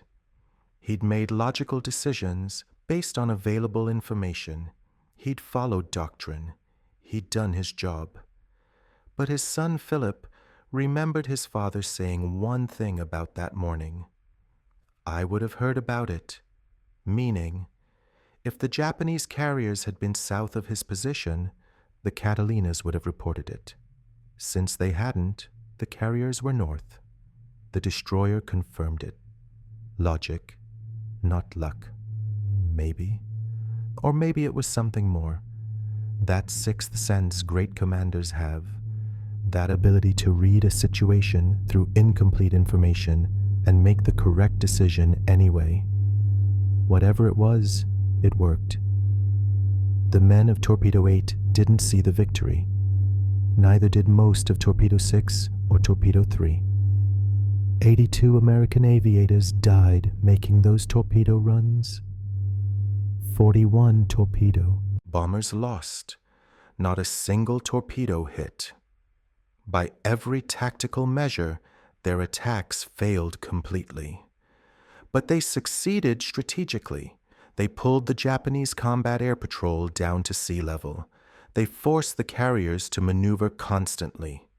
Speaker 1: He'd made logical decisions based on available information. He'd followed doctrine. He'd done his job. But his son Philip remembered his father saying one thing about that morning. I would have heard about it. Meaning, if the Japanese carriers had been south of his position, the Catalinas would have reported it. Since they hadn't, the carriers were north. The destroyer confirmed it. Logic, not luck. Maybe. Or maybe it was something more. That sixth sense great commanders have. That ability to read a situation through incomplete information and make the correct decision anyway. Whatever it was, it worked. The men of Torpedo 8 didn't see the victory. Neither did most of Torpedo 6 or Torpedo 3. 82 American aviators died making those torpedo runs. 41 torpedo bombers lost. Not a single torpedo hit. By every tactical measure, their attacks failed completely. But they succeeded strategically. They pulled the Japanese combat air patrol down to sea level. They forced the carriers to maneuver constantly.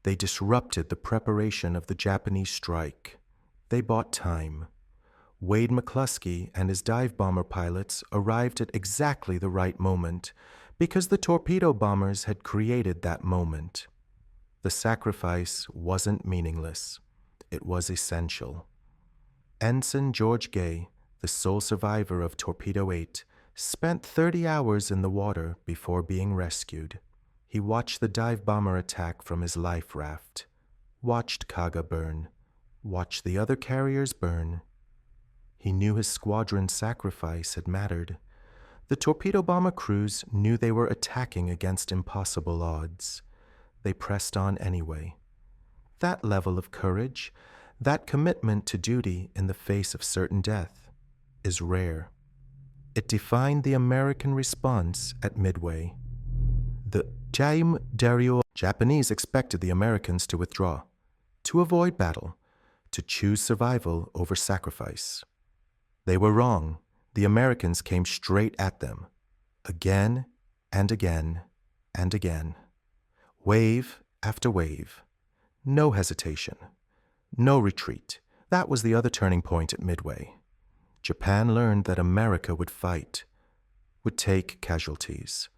Speaker 1: They disrupted the preparation of the Japanese strike. They bought time. Wade McCluskey and his dive bomber pilots arrived at exactly the right moment because the torpedo bombers had created that moment. The sacrifice wasn't meaningless. It was essential. Ensign George Gay, the sole survivor of Torpedo 8, spent 30 hours in the water before being rescued. He watched the dive bomber attack from his life raft, watched Kaga burn, watched the other carriers burn. He knew his squadron's sacrifice had mattered. The torpedo bomber crews knew they were attacking against impossible odds. They pressed on anyway. That level of courage, that commitment to duty in the face of certain death, is rare. It defined the American response at Midway. The Japanese expected the Americans to withdraw, to avoid battle, to choose survival over sacrifice. They were wrong. The Americans came straight at them, again and again and again. Wave after wave. No hesitation. No retreat. That was the other turning point at Midway. Japan learned that America would fight, would take casualties,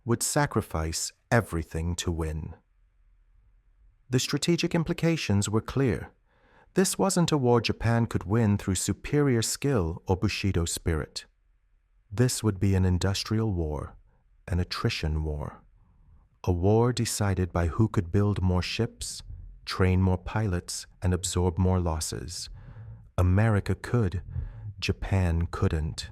Speaker 1: would sacrifice everything to win. The strategic implications were clear. This wasn't a war Japan could win through superior skill or Bushido spirit. This would be an industrial war, an attrition war. A war decided by who could build more ships, train more pilots, and absorb more losses. America could, Japan couldn't.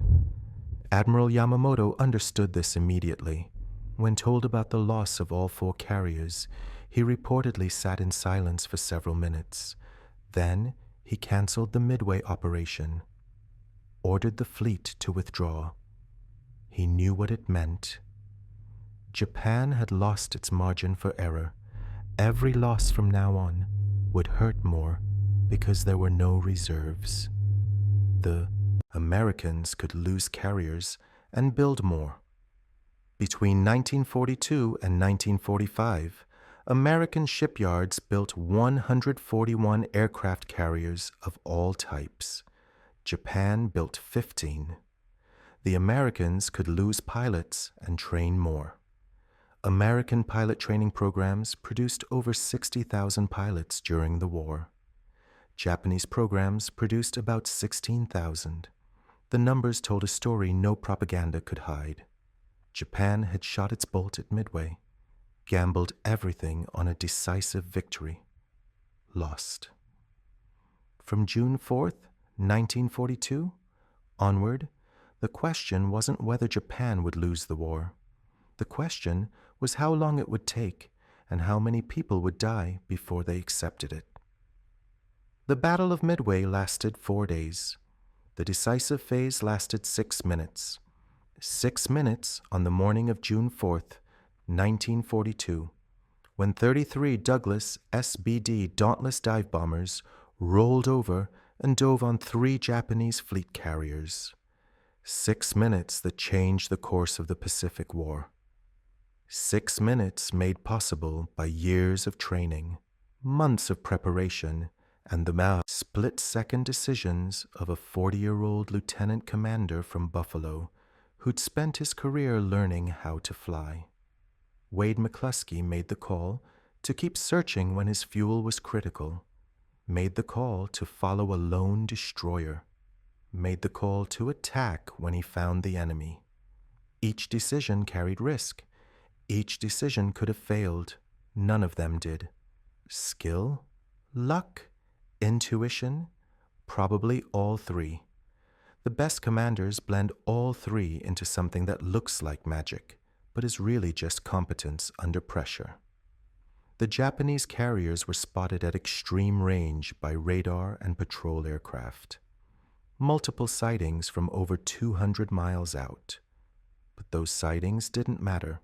Speaker 1: Admiral Yamamoto understood this immediately. When told about the loss of all 4 carriers, he reportedly sat in silence for several minutes. Then he canceled the Midway operation, ordered the fleet to withdraw. He knew what it meant. Japan had lost its margin for error. Every loss from now on would hurt more because there were no reserves. The Americans could lose carriers and build more. Between 1942 and 1945, American shipyards built 141 aircraft carriers of all types. Japan built 15. The Americans could lose pilots and train more. American pilot training programs produced over 60,000 pilots during the war. Japanese programs produced about 16,000. The numbers told a story no propaganda could hide. Japan had shot its bolt at Midway, gambled everything on a decisive victory. Lost. From June 4th, 1942, onward, the question wasn't whether Japan would lose the war. The question was how long it would take and how many people would die before they accepted it. The Battle of Midway lasted 4 days. The decisive phase lasted 6 minutes. 6 minutes on the morning of June 4th, 1942, when 33 Douglas SBD Dauntless dive bombers rolled over and dove on 3 Japanese fleet carriers. 6 minutes that changed the course of the Pacific War. 6 minutes made possible by years of training, months of preparation, and the split-second decisions of a 40-year-old lieutenant commander from Buffalo who'd spent his career learning how to fly. Wade McCluskey made the call to keep searching when his fuel was critical, made the call to follow a lone destroyer, made the call to attack when he found the enemy. Each decision carried risk. Each decision could have failed. None of them did. Skill? Luck? Intuition? Probably all 3. The best commanders blend all 3 into something that looks like magic, but is really just competence under pressure. The Japanese carriers were spotted at extreme range by radar and patrol aircraft. Multiple sightings from over 200 miles out. But those sightings didn't matter.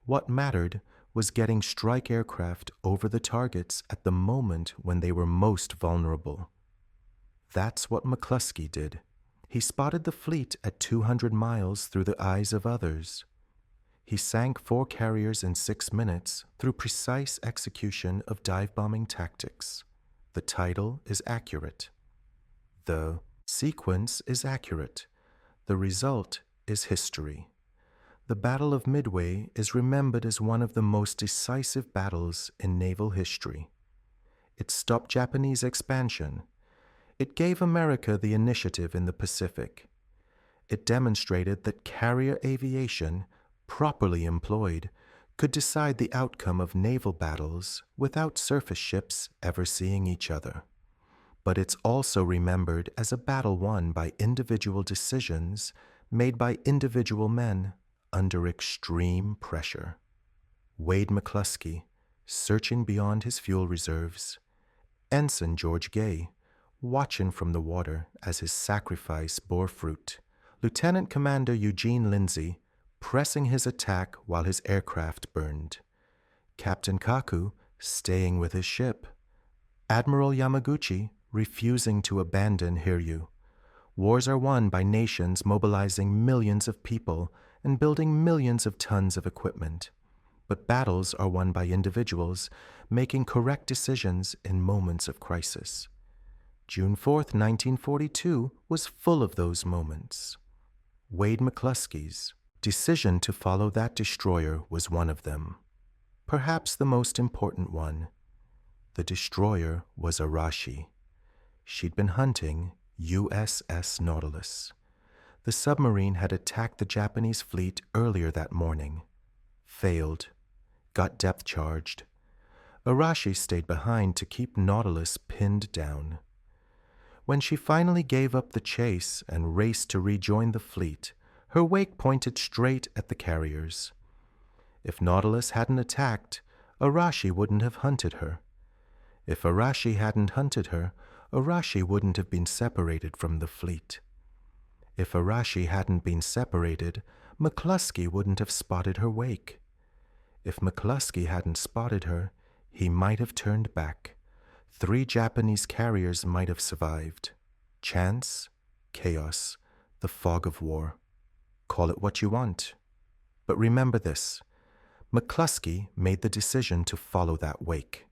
Speaker 1: What mattered was getting strike aircraft over the targets at the moment when they were most vulnerable. That's what McCluskey did. He spotted the fleet at 200 miles through the eyes of others. He sank 4 carriers in 6 minutes through precise execution of dive-bombing tactics. The title is accurate. The sequence is accurate. The result is history. The Battle of Midway is remembered as one of the most decisive battles in naval history. It stopped Japanese expansion. It gave America the initiative in the Pacific. It demonstrated that carrier aviation, properly employed, could decide the outcome of naval battles without surface ships ever seeing each other. But it's also remembered as a battle won by individual decisions made by individual men under extreme pressure. Wade McCluskey, searching beyond his fuel reserves. Ensign George Gay, watching from the water as his sacrifice bore fruit. Lieutenant Commander Eugene Lindsay, pressing his attack while his aircraft burned. Captain Kaku, staying with his ship. Admiral Yamaguchi, refusing to abandon Hiryu. Wars are won by nations mobilizing millions of people and building millions of tons of equipment. but battles are won by individuals making correct decisions in moments of crisis. June 4th, 1942 was full of those moments. Wade McCluskey's decision to follow that destroyer was one of them. Perhaps the most important one. The destroyer was Arashi. She'd been hunting USS Nautilus. The submarine had attacked the Japanese fleet earlier that morning. Failed. Got depth charged. Arashi stayed behind to keep Nautilus pinned down. When she finally gave up the chase and raced to rejoin the fleet, her wake pointed straight at the carriers. If Nautilus hadn't attacked, Arashi wouldn't have hunted her. If Arashi hadn't hunted her, Arashi wouldn't have been separated from the fleet. If Arashi hadn't been separated, McCluskey wouldn't have spotted her wake. If McCluskey hadn't spotted her, he might have turned back. 3 Japanese carriers might have survived. Chance, chaos, the fog of war. Call it what you want. But remember this. McCluskey made the decision to follow that wake.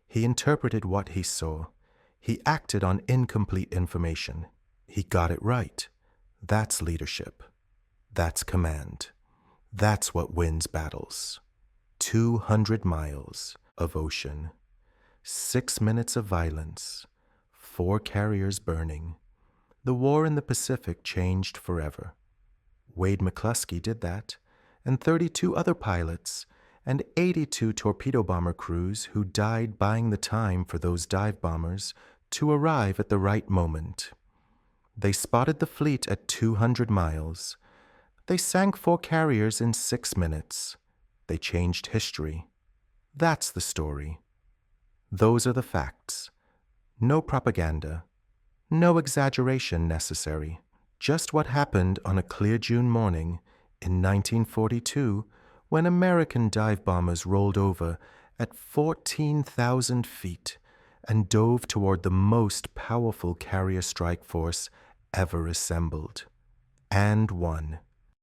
Speaker 1: He interpreted what he saw. He acted on incomplete information. He got it right. That's leadership. That's command. That's what wins battles. 200 miles of ocean. 6 minutes of violence. 4 carriers burning. The war in the Pacific changed forever. Wade McCluskey did that, and 32 other pilots, and 82 torpedo bomber crews who died buying the time for those dive bombers to arrive at the right moment. They spotted the fleet at 200 miles. They sank 4 carriers in 6 minutes. They changed history. That's the story. Those are the facts. No propaganda. No exaggeration necessary. Just what happened on a clear June morning in 1942 when American dive bombers rolled over at 14,000 feet and dove toward the most powerful carrier strike force ever assembled. And won.